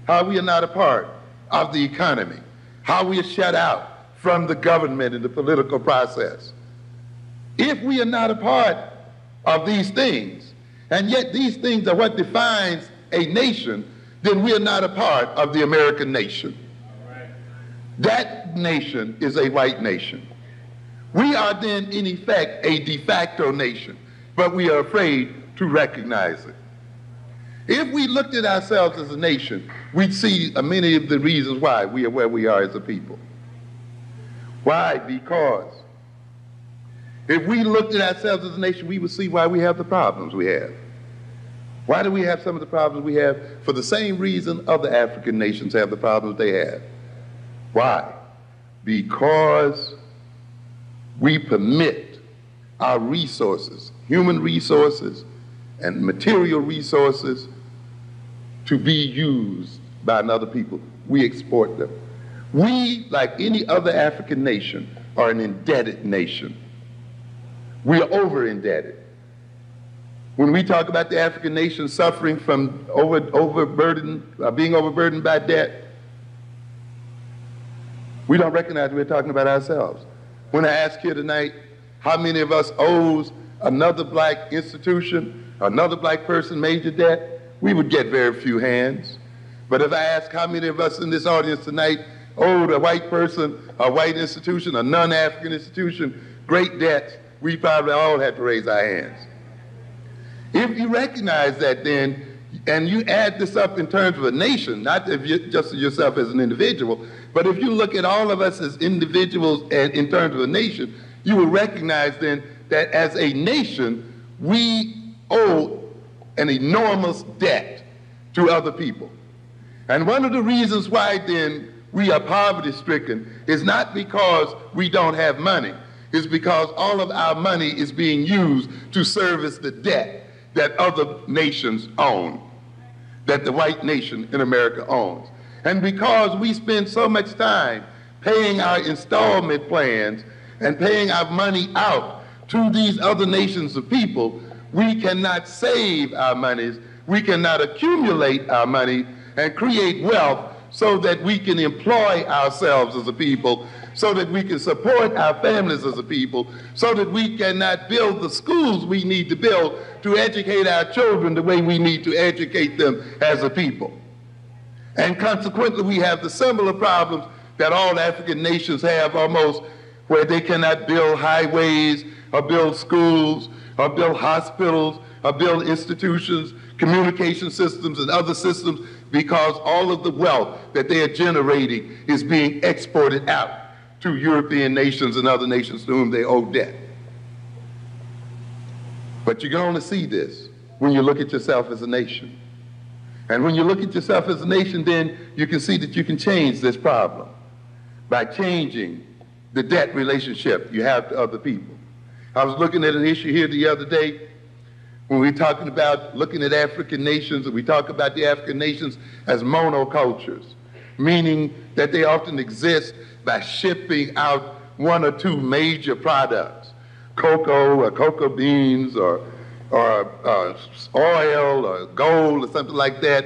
how we are not a part of the economy, how we are shut out from the government and the political process. If we are not a part of these things, and yet these things are what defines a nation, then we are not a part of the American nation. That nation is a white nation. We are then, in effect, a de facto nation, but we are afraid to recognize it. If we looked at ourselves as a nation, we'd see many of the reasons why we are where we are as a people. Why? Because if we looked at ourselves as a nation, we would see why we have the problems we have. Why do we have some of the problems we have? For the same reason other African nations have the problems they have. Why? Because we permit our resources, human resources and material resources, to be used by another people. We export them. We, like any other African nation, are an indebted nation. We are over-indebted. When we talk about the African nation suffering from being overburdened by debt, we don't recognize we're talking about ourselves. When I ask here tonight, how many of us owes another black institution, another black person major debt, we would get very few hands. But if I ask how many of us in this audience tonight owed a white person, a white institution, a non-African institution, great debts, we probably all had to raise our hands. If you recognize that then, and you add this up in terms of a nation, not just yourself as an individual, but if you look at all of us as individuals and in terms of a nation, you will recognize then that as a nation, we owe an enormous debt to other people. And one of the reasons why then we are poverty-stricken is not because we don't have money. It's because all of our money is being used to service the debt that other nations own, that the white nation in America owns. And because we spend so much time paying our installment plans and paying our money out to these other nations of people, we cannot save our monies, we cannot accumulate our money and create wealth so that we can employ ourselves as a people, so that we can support our families as a people, so that we cannot build the schools we need to build to educate our children the way we need to educate them as a people. And consequently, we have the similar problems that all African nations have almost, where they cannot build highways or build schools or build hospitals or build institutions, communication systems and other systems, because all of the wealth that they are generating is being exported out to European nations and other nations to whom they owe debt. But you can only see this when you look at yourself as a nation. And when you look at yourself as a nation, then you can see that you can change this problem by changing the debt relationship you have to other people. I was looking at an issue here the other day when we were talking about looking at African nations, and we talk about the African nations as monocultures, meaning that they often exist by shipping out one or two major products, cocoa or cocoa beans or oil or gold or something like that,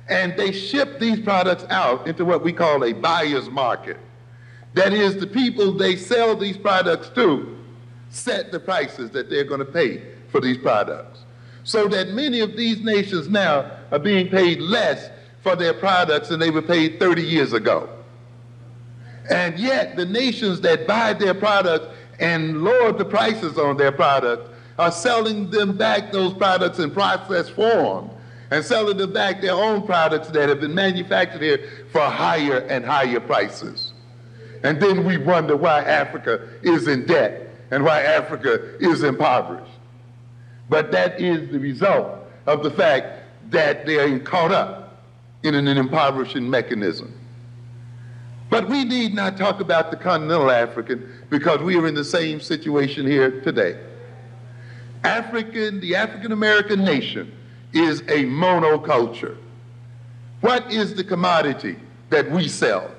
and they ship these products out into what we call a buyer's market. That is, the people they sell these products to set the prices that they're going to pay for these products. So that many of these nations now are being paid less for their products than they were paid 30 years ago. And yet the nations that buy their products and lower the prices on their products are selling them back those products in processed form and selling them back their own products that have been manufactured here for higher and higher prices. And then we wonder why Africa is in debt and why Africa is impoverished. But that is the result of the fact that they're caught up in an impoverishing mechanism. But we need not talk about the continental African because we are in the same situation here today. The African American nation is a monoculture. What is the commodity that we sell?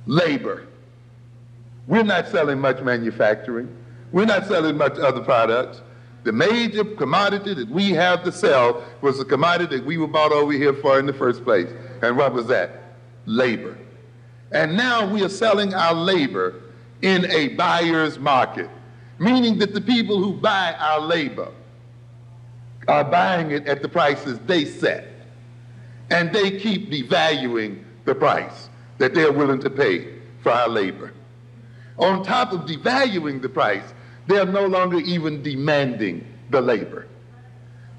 Labor. We're not selling much manufacturing. We're not selling much other products. The major commodity that we have to sell was the commodity that we were bought over here for in the first place. And what was that? Labor. And now we are selling our labor in a buyer's market, meaning that the people who buy our labor are buying it at the prices they set. And they keep devaluing the price that they're willing to pay for our labor. On top of devaluing the price, they're no longer even demanding the labor.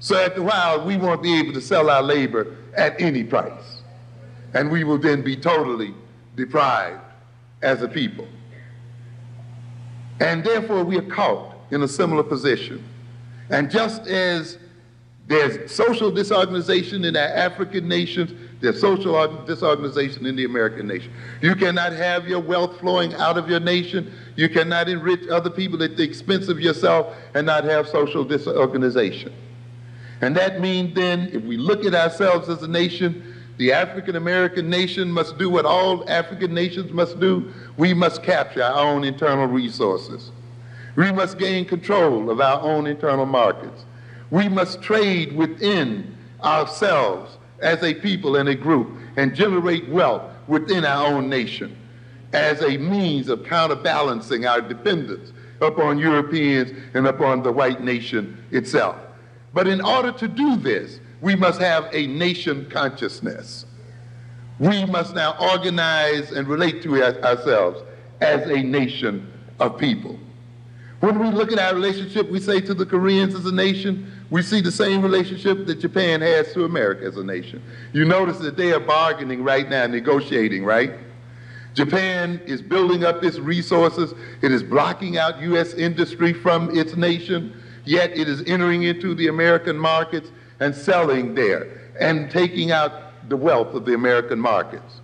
So after a while, we won't be able to sell our labor at any price. And we will then be totally deprived as a people. And therefore, we are caught in a similar position. And just as there's social disorganization in our African nations, there's social disorganization in the American nation. You cannot have your wealth flowing out of your nation. You cannot enrich other people at the expense of yourself and not have social disorganization. And that means then, if we look at ourselves as a nation, the African American nation must do what all African nations must do. We must capture our own internal resources. We must gain control of our own internal markets. We must trade within ourselves as a people and a group and generate wealth within our own nation as a means of counterbalancing our dependence upon Europeans and upon the white nation itself. But in order to do this, we must have a nation consciousness. We must now organize and relate to ourselves as a nation of people. When we look at our relationship, we say to the Koreans as a nation, we see the same relationship that Japan has to America as a nation. You notice that they are bargaining right now, negotiating, right? Japan is building up its resources. It is blocking out U.S. industry from its nation, yet it is entering into the American markets and selling there and taking out the wealth of the American markets.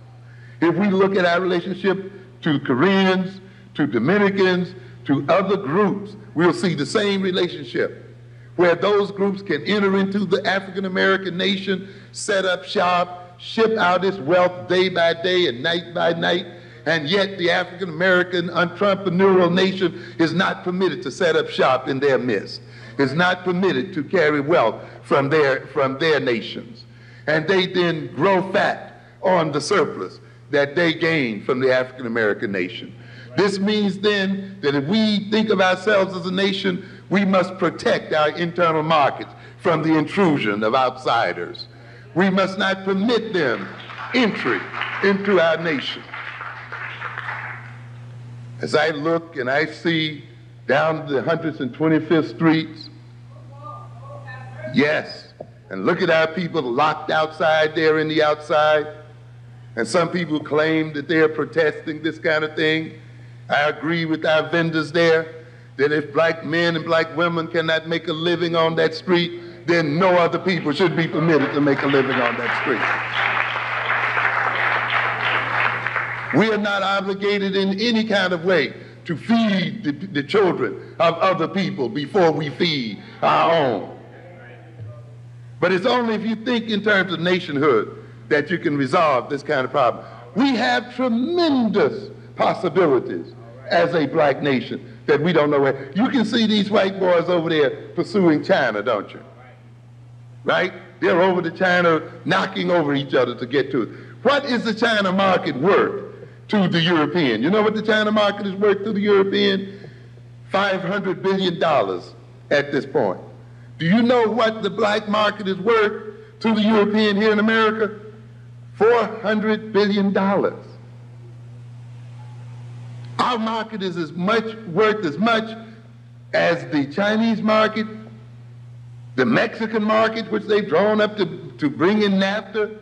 If we look at our relationship to Koreans, to Dominicans, to other groups, we'll see the same relationship where those groups can enter into the African American nation, set up shop, ship out its wealth day by day and night by night, and yet the African American entrepreneurial nation is not permitted to set up shop in their midst, is not permitted to carry wealth from their nations. And they then grow fat on the surplus that they gain from the African American nation. This means then that if we think of ourselves as a nation, we must protect our internal markets from the intrusion of outsiders. We must not permit them entry into our nation. As I look and I see down the 125th streets, yes, and look at our people locked outside there in the outside, and some people claim that they are protesting this kind of thing. I agree with our vendors there that if black men and black women cannot make a living on that street, then no other people should be permitted to make a living on that street. We are not obligated in any kind of way to feed the children of other people before we feed our own. But it's only if you think in terms of nationhood that you can resolve this kind of problem. We have tremendous possibilities as a black nation that we don't know where. You can see these white boys over there pursuing China, don't you? Right? They're over to China, knocking over each other to get to it. What is the China market worth to the European? You know what the China market is worth to the European? $500 billion at this point. Do you know what the black market is worth to the European here in America? $400 billion. Our market is worth as much as the Chinese market, the Mexican market, which they've drawn up to bring in NAFTA.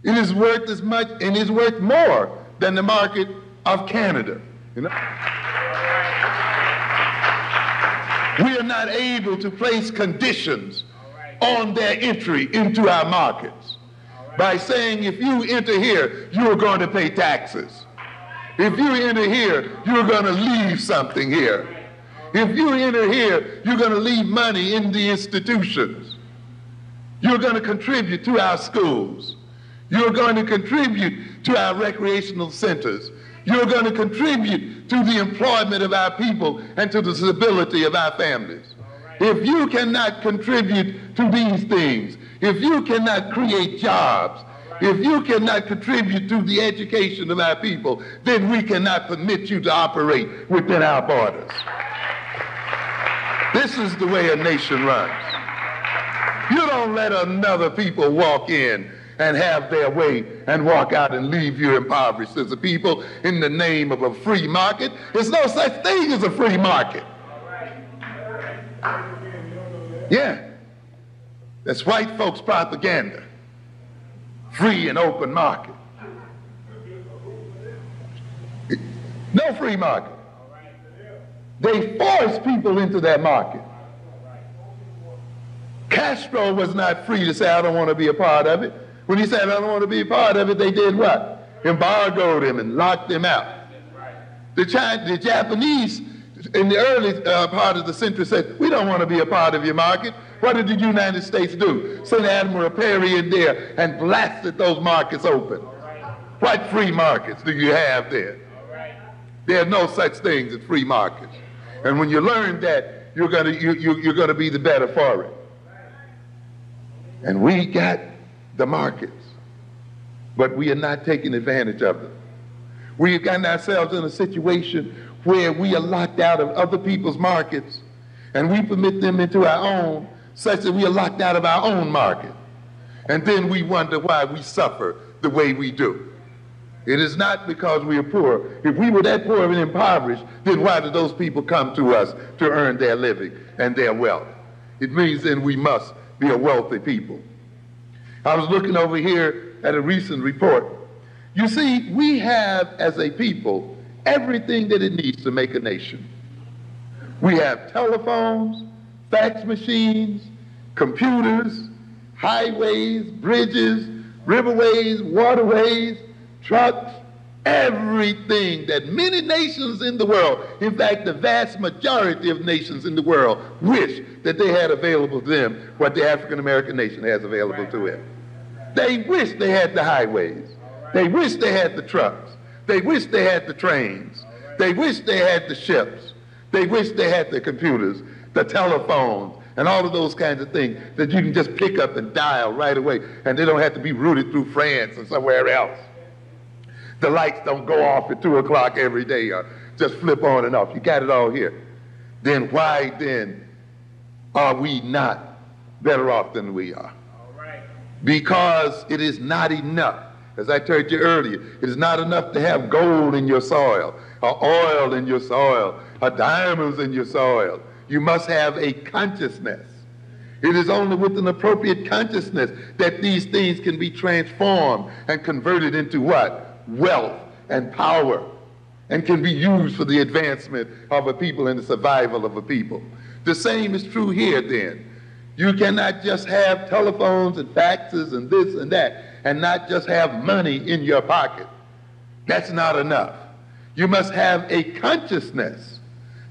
It is worth as much, and is worth more than the market of Canada. You know? We are not able to place conditions on their entry into our markets by saying, if you enter here, you are going to pay taxes. If you enter here, you're going to leave something here. If you enter here, you're going to leave money in the institutions. You're going to contribute to our schools. You're going to contribute to our recreational centers. You're going to contribute to the employment of our people and to the stability of our families. If you cannot contribute to these things, if you cannot create jobs, if you cannot contribute to the education of our people, then we cannot permit you to operate within our borders. This is the way a nation runs. You don't let another people walk in and have their way and walk out and leave you impoverished as a people in the name of a free market. There's no such thing as a free market. Yeah, that's white folks' propaganda. Free and open market. No free market. They force people into that market. Castro was not free to say, I don't want to be a part of it. When he said, I don't want to be a part of it, they did what? Embargoed him and locked him out. The Japanese, in the early part of the century, said, we don't want to be a part of your market. What did the United States do? Sent Admiral Perry in there and blasted those markets open. What free markets do you have there? There are no such things as free markets. And when you learn that, you're going to be the better for it. And we got the markets, but we are not taking advantage of them. We've gotten ourselves in a situation where we are locked out of other people's markets, and we permit them into our own, such that we are locked out of our own market. And then we wonder why we suffer the way we do. It is not because we are poor. If we were that poor and impoverished, then why did those people come to us to earn their living and their wealth? It means then we must be a wealthy people. I was looking over here at a recent report. You see, we have, as a people, everything that it needs to make a nation. We have telephones, fax machines, computers, highways, bridges, riverways, waterways, trucks, everything that many nations in the world, in fact, the vast majority of nations in the world, wish that they had available to them what the African American nation has available to it. They wish they had the highways. They wish they had the trucks. They wish they had the trains. They wish they had the ships. They wish they had the computers, the telephones, and all of those kinds of things that you can just pick up and dial right away, and they don't have to be routed through France or somewhere else. The lights don't go off at 2 o'clock every day or just flip on and off. You got it all here. Then why then are we not better off than we are? Because it is not enough. As I told you earlier, it is not enough to have gold in your soil, or oil in your soil, or diamonds in your soil. You must have a consciousness. It is only with an appropriate consciousness that these things can be transformed and converted into what? Wealth and power, and can be used for the advancement of a people and the survival of a people. The same is true here then. You cannot just have telephones and faxes and this and that and not just have money in your pocket. That's not enough. You must have a consciousness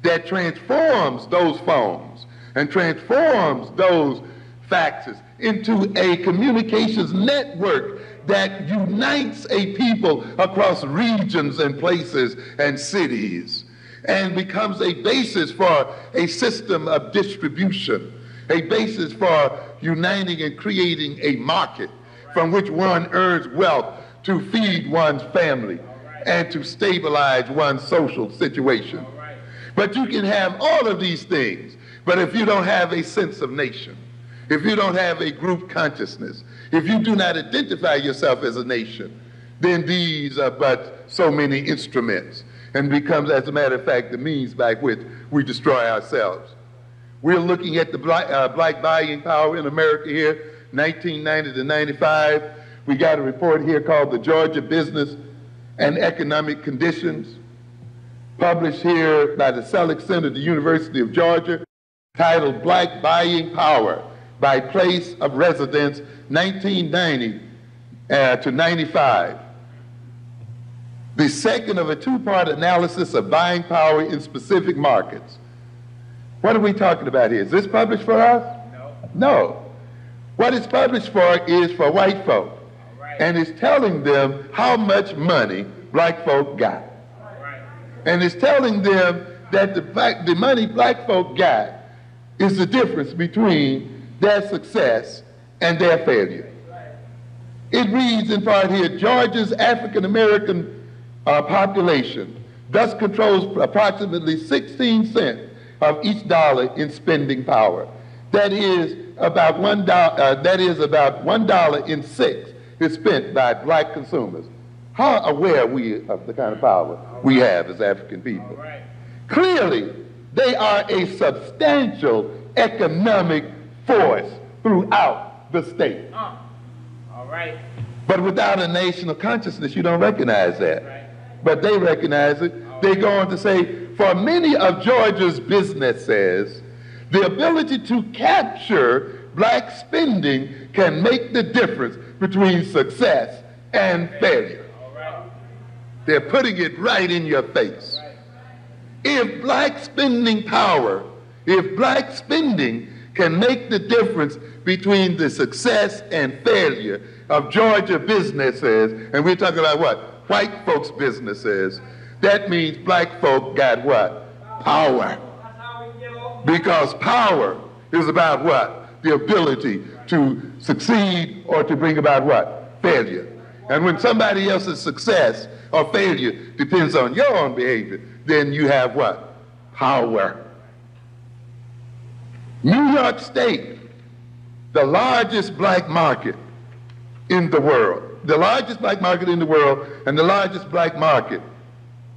that transforms those phones and transforms those faxes into a communications network that unites a people across regions and places and cities and becomes a basis for a system of distribution, a basis for uniting and creating a market from which one earns wealth to feed one's family and to stabilize one's social situation. But you can have all of these things, but if you don't have a sense of nation, if you don't have a group consciousness, if you do not identify yourself as a nation, then these are but so many instruments and becomes, as a matter of fact, the means by which we destroy ourselves. We're looking at the black buying power in America here, 1990 to 95. We got a report here called the Georgia Business and Economic Conditions, published here by the Selleck Center at the University of Georgia, titled Black Buying Power by Place of Residence, 1990 to 95. The second of a two-part analysis of buying power in specific markets. What are we talking about here? Is this published for us? No. What it's published for is for white folk. And it's telling them how much money black folk got. And it's telling them that the money black folk got is the difference between their success and their failure. It reads in part here, Georgia's African American population thus controls approximately 16 cents of each dollar in spending power. That is about $1 in 6 is spent by black consumers. How aware are we of the kind of power we have as African people? Clearly, they are a substantial economic force throughout the state. All right. But without a national consciousness, you don't recognize that. But they recognize it. They go on to say, for many of Georgia's businesses, the ability to capture black spending can make the difference between success and failure. They're putting it right in your face. If black spending power, if black spending can make the difference between the success and failure of Georgia businesses, and we're talking about what? White folks' businesses, that means black folk got what? Power. Because power is about what? The ability to succeed or to bring about what? Failure. And when somebody else's success or failure depends on your own behavior, then you have what? Power. New York State, the largest black market in the world, the largest black market in the world and the largest black market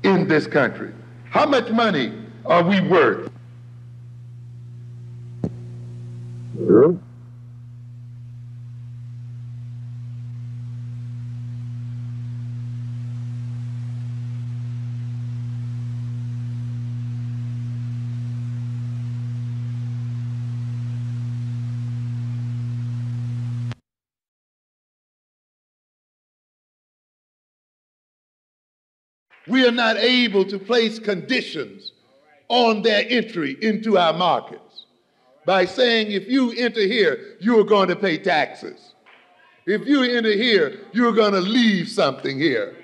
in this country. How much money are we worth? We are not able to place conditions on their entry into our markets by saying, if you enter here, you are going to pay taxes. If you enter here, you're going to leave something here.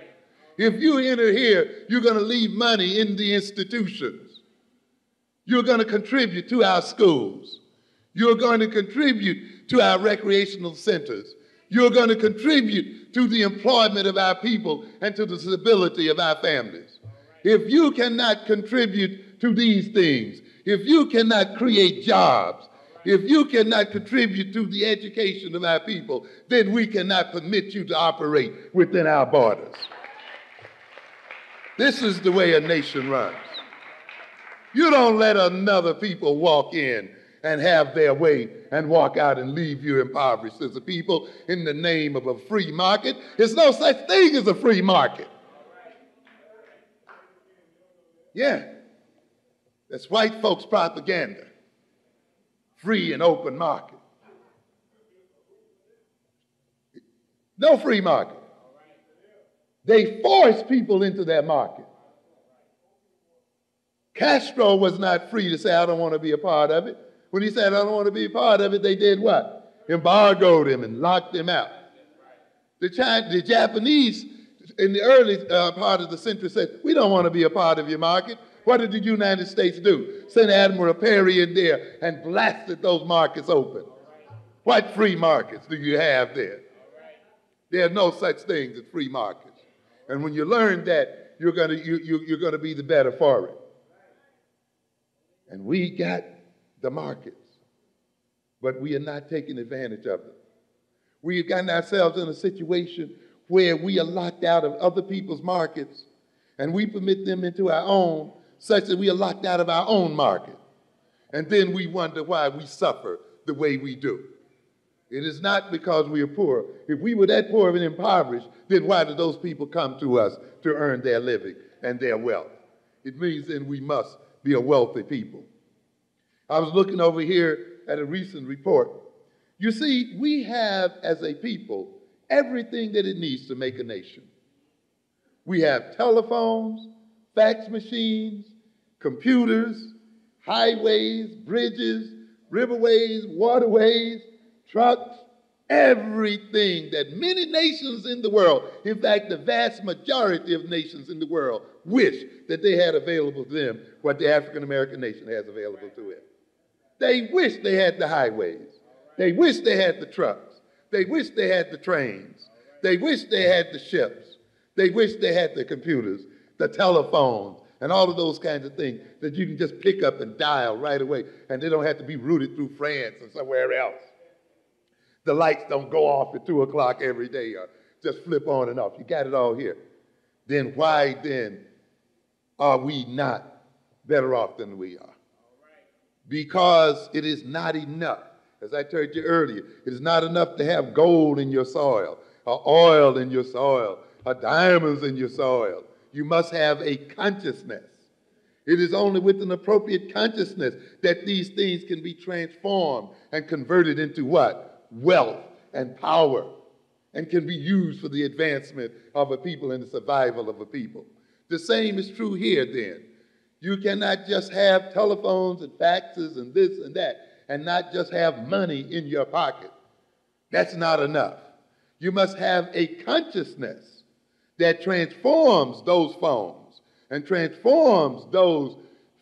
If you enter here, you're going to leave money in the institutions. You're going to contribute to our schools. You're going to contribute to our recreational centers. You're going to contribute to the employment of our people and to the stability of our families. If you cannot contribute to these things, if you cannot create jobs, if you cannot contribute to the education of our people, then we cannot permit you to operate within our borders. This is the way a nation runs. You don't let another people walk in and have their way and walk out and leave you impoverished as a people in the name of a free market. There's no such thing as a free market. Yeah, that's white folks' propaganda. free and open market. No free market. They forced people into that market. Castro was not free to say, I don't want to be a part of it. When he said, I don't want to be a part of it, they did what? Embargoed him and locked him out. The Japanese in the early part of the century said, we don't want to be a part of your market. What did the United States do? Sent Admiral Perry in there and blasted those markets open. What free markets do you have there? There are no such things as free markets. And when you learn that, you're going to be the better for it. And we got the markets, but we are not taking advantage of them. We've gotten ourselves in a situation where we are locked out of other people's markets and we permit them into our own, such that we are locked out of our own market. And then we wonder why we suffer the way we do. It is not because we are poor. If we were that poor and impoverished, then why do those people come to us to earn their living and their wealth? It means then we must be a wealthy people. I was looking over here at a recent report. You see, we have as a people everything that it needs to make a nation. We have telephones, fax machines, computers, highways, bridges, riverways, waterways, trucks, everything that many nations in the world, in fact, the vast majority of nations in the world, wish that they had available to them what the African American nation has available to it. They wish they had the highways. They wish they had the trucks. They wish they had the trains. They wish they had the ships. They wish they had the computers, the telephones, and all of those kinds of things that you can just pick up and dial right away, and they don't have to be routed through France or somewhere else. The lights don't go off at 2 o'clock every day or just flip on and off. You got it all here. Then why then are we not better off than we are? Because it is not enough. As I told you earlier, it is not enough to have gold in your soil, or oil in your soil, or diamonds in your soil. You must have a consciousness. It is only with an appropriate consciousness that these things can be transformed and converted into what? Wealth and power, and can be used for the advancement of a people and the survival of a people. The same is true here then. You cannot just have telephones and faxes and this and that and not just have money in your pocket. That's not enough. You must have a consciousness that transforms those phones and transforms those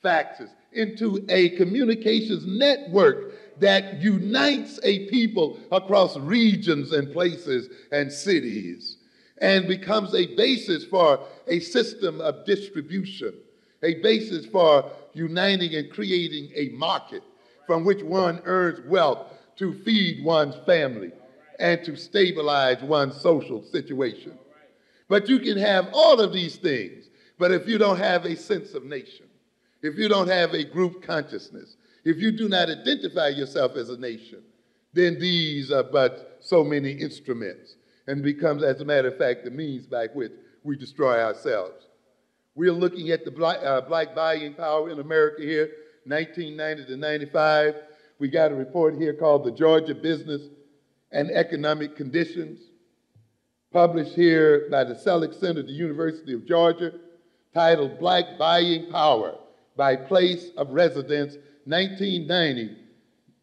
faxes into a communications network that unites a people across regions and places and cities and becomes a basis for a system of distribution, a basis for uniting and creating a market from which one earns wealth to feed one's family and to stabilize one's social situation. But you can have all of these things, but if you don't have a sense of nation, if you don't have a group consciousness, if you do not identify yourself as a nation, then these are but so many instruments and becomes, as a matter of fact, the means by which we destroy ourselves. We're looking at the black buying power in America here, 1990 to 95. We got a report here called the Georgia Business and Economic Conditions, published here by the Selig Center at the University of Georgia, titled Black Buying Power by Place of Residence, 1990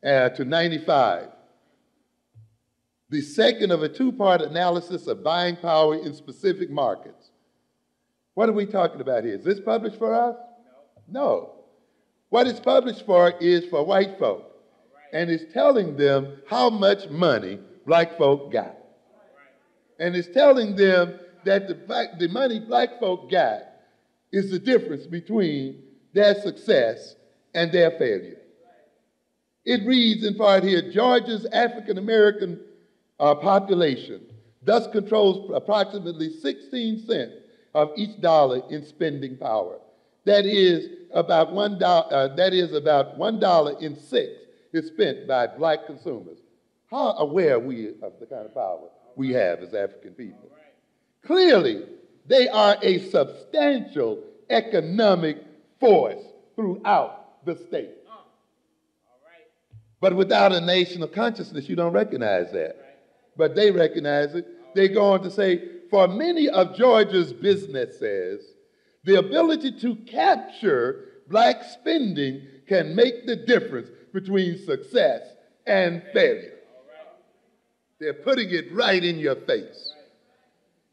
to 95. The second of a two-part analysis of buying power in specific markets. What are we talking about here? Is this published for us? No. What it's published for is for white folk. And it's telling them how much money black folk got. And it's telling them that the money black folk got is the difference between their success and their failure. It reads in part here, Georgia's African American population thus controls approximately 16 cents of each dollar in spending power. That is about $1 in 6 is spent by black consumers. How aware are we of the kind of power we have as African people? Clearly, they are a substantial economic force throughout the state. But without a national consciousness, you don't recognize that. But they recognize it. They go on to say, for many of Georgia's businesses, the ability to capture black spending can make the difference between success and failure. They're putting it right in your face.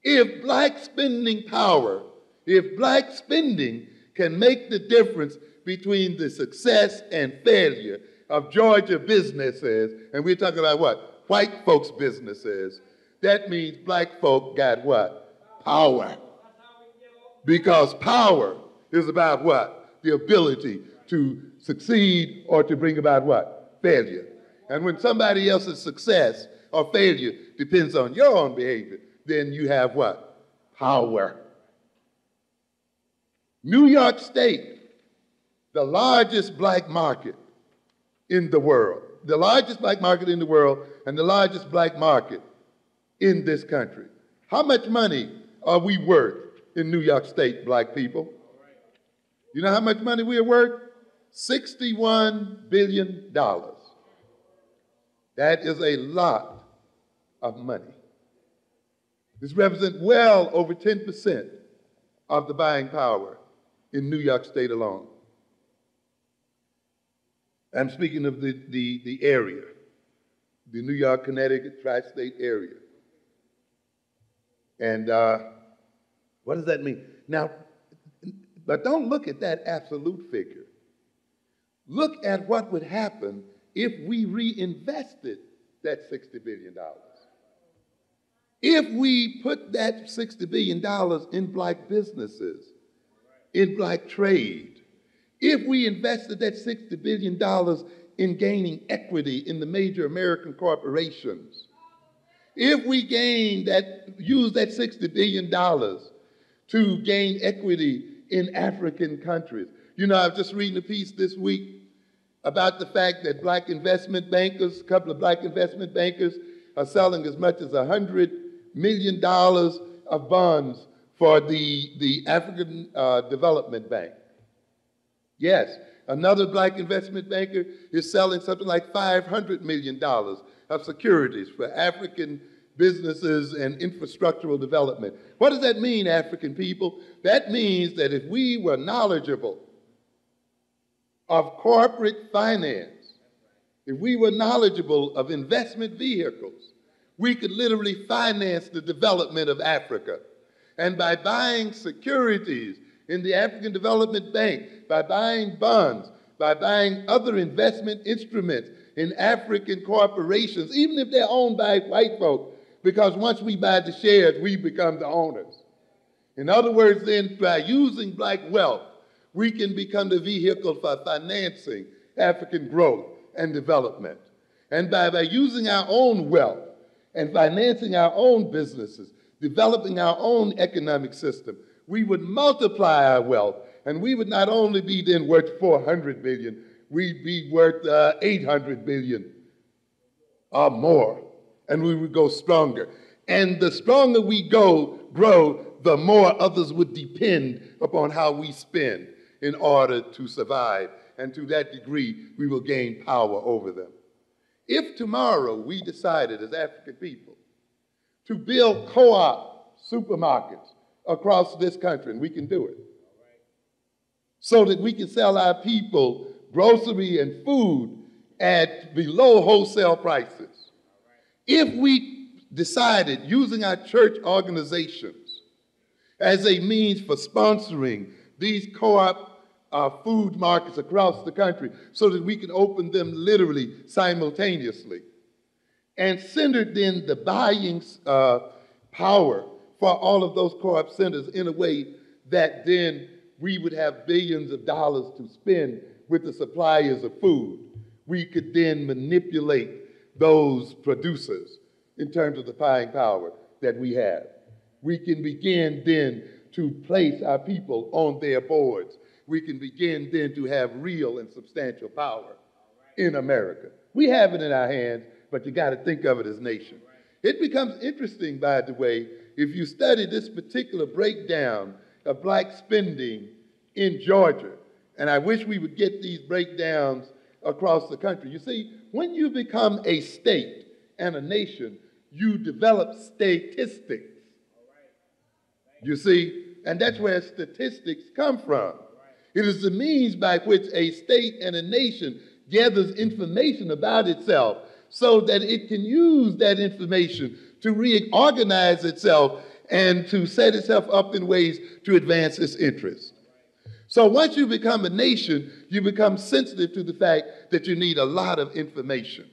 If black spending power, if black spending can make the difference between the success and failure of Georgia businesses, and we're talking about what? White folks' businesses. That means black folk got what? Power. Because power is about what? The ability to succeed or to bring about what? Failure. And when somebody else's success or failure depends on your own behavior, then you have what? Power. New York State, the largest black market in the world, the largest black market in the world and the largest black market in this country. How much money are we worth in New York State, black people? You know how much money we are worth? $61 billion. That is a lot of money. This represents well over 10% of the buying power in New York State alone. I'm speaking of the area, the New York, Connecticut, tri-state area. And what does that mean? Now, but don't look at that absolute figure. Look at what would happen if we reinvested that $60 billion. If we put that $60 billion in black businesses, in black trade, if we invested that $60 billion in gaining equity in the major American corporations, if we use that $60 billion to gain equity in African countries. You know, I was just reading a piece this week about the fact that black investment bankers, a couple of black investment bankers, are selling as much as $100 million of bonds for the African Development Bank. Yes, another black investment banker is selling something like $500 million of securities for African businesses and infrastructural development. What does that mean, African people? That means that if we were knowledgeable of corporate finance, if we were knowledgeable of investment vehicles, we could literally finance the development of Africa. And by buying securities in the African Development Bank, by buying bonds, by buying other investment instruments in African corporations, even if they're owned by white folk, because once we buy the shares, we become the owners. In other words, then, by using black wealth, we can become the vehicle for financing African growth and development. And by using our own wealth and financing our own businesses, developing our own economic system, we would multiply our wealth, and we would not only be then worth $400 billion, we'd be worth $800 billion or more, and we would go stronger. And the stronger we grow, the more others would depend upon how we spend in order to survive, and to that degree, we will gain power over them. If tomorrow we decided as African people to build co-op supermarkets across this country, and we can do it, so that we can sell our people grocery and food at below wholesale prices. If we decided, using our church organizations as a means for sponsoring these co-op food markets across the country so that we can open them literally simultaneously, and centered then the buying power for all of those co-op centers in a way that then we would have billions of dollars to spend with the suppliers of food. We could then manipulate those producers in terms of the buying power that we have. We can begin then to place our people on their boards. We can begin then to have real and substantial power in America. We have it in our hands, but you got to think of it as nation. It becomes interesting, by the way, if you study this particular breakdown of black spending in Georgia, and I wish we would get these breakdowns across the country. You see, when you become a state and a nation, you develop statistics. You see, and that's where statistics come from. It is the means by which a state and a nation gathers information about itself so that it can use that information to reorganize itself and to set itself up in ways to advance its interests. So once you become a nation, you become sensitive to the fact that you need a lot of information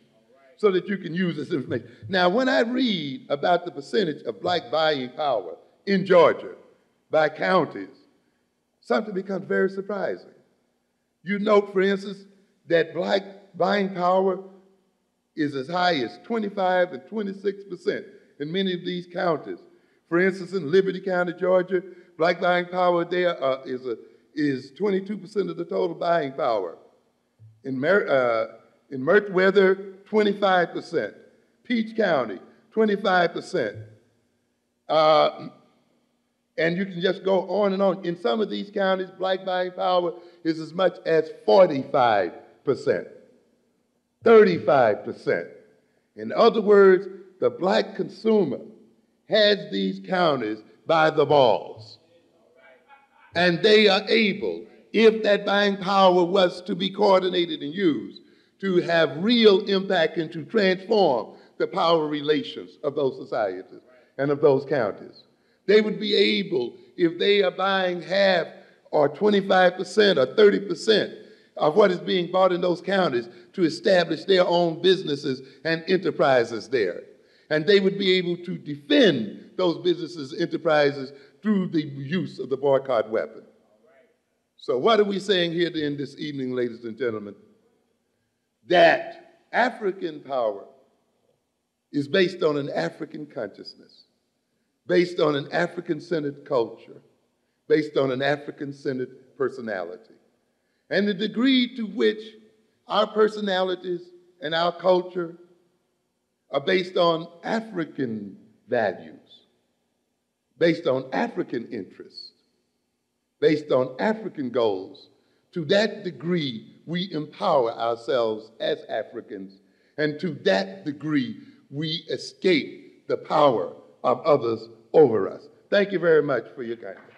so that you can use this information. Now, when I read about the percentage of black buying power in Georgia by counties, something becomes very surprising. You note, for instance, that black buying power is as high as 25 and 26% in many of these counties. For instance, in Liberty County, Georgia, black buying power there is 22% of the total buying power. In Meriwether, 25%. Peach County, 25%. And you can just go on and on. In some of these counties, black buying power is as much as 45%, 35%. In other words, the black consumer has these counties by the balls. And they are able, if that buying power was to be coordinated and used, to have real impact and to transform the power relations of those societies and of those counties. They would be able, if they are buying half or 25% or 30% of what is being bought in those counties, to establish their own businesses and enterprises there. And they would be able to defend those businesses, enterprises, through the use of the boycott weapon. So what are we saying here then this evening, ladies and gentlemen? That African power is based on an African consciousness, based on an African-centered culture, based on an African-centered personality. And the degree to which our personalities and our culture are based on African values, based on African interests, based on African goals, to that degree we empower ourselves as Africans, and to that degree we escape the power of others over us. Thank you very much for your kindness.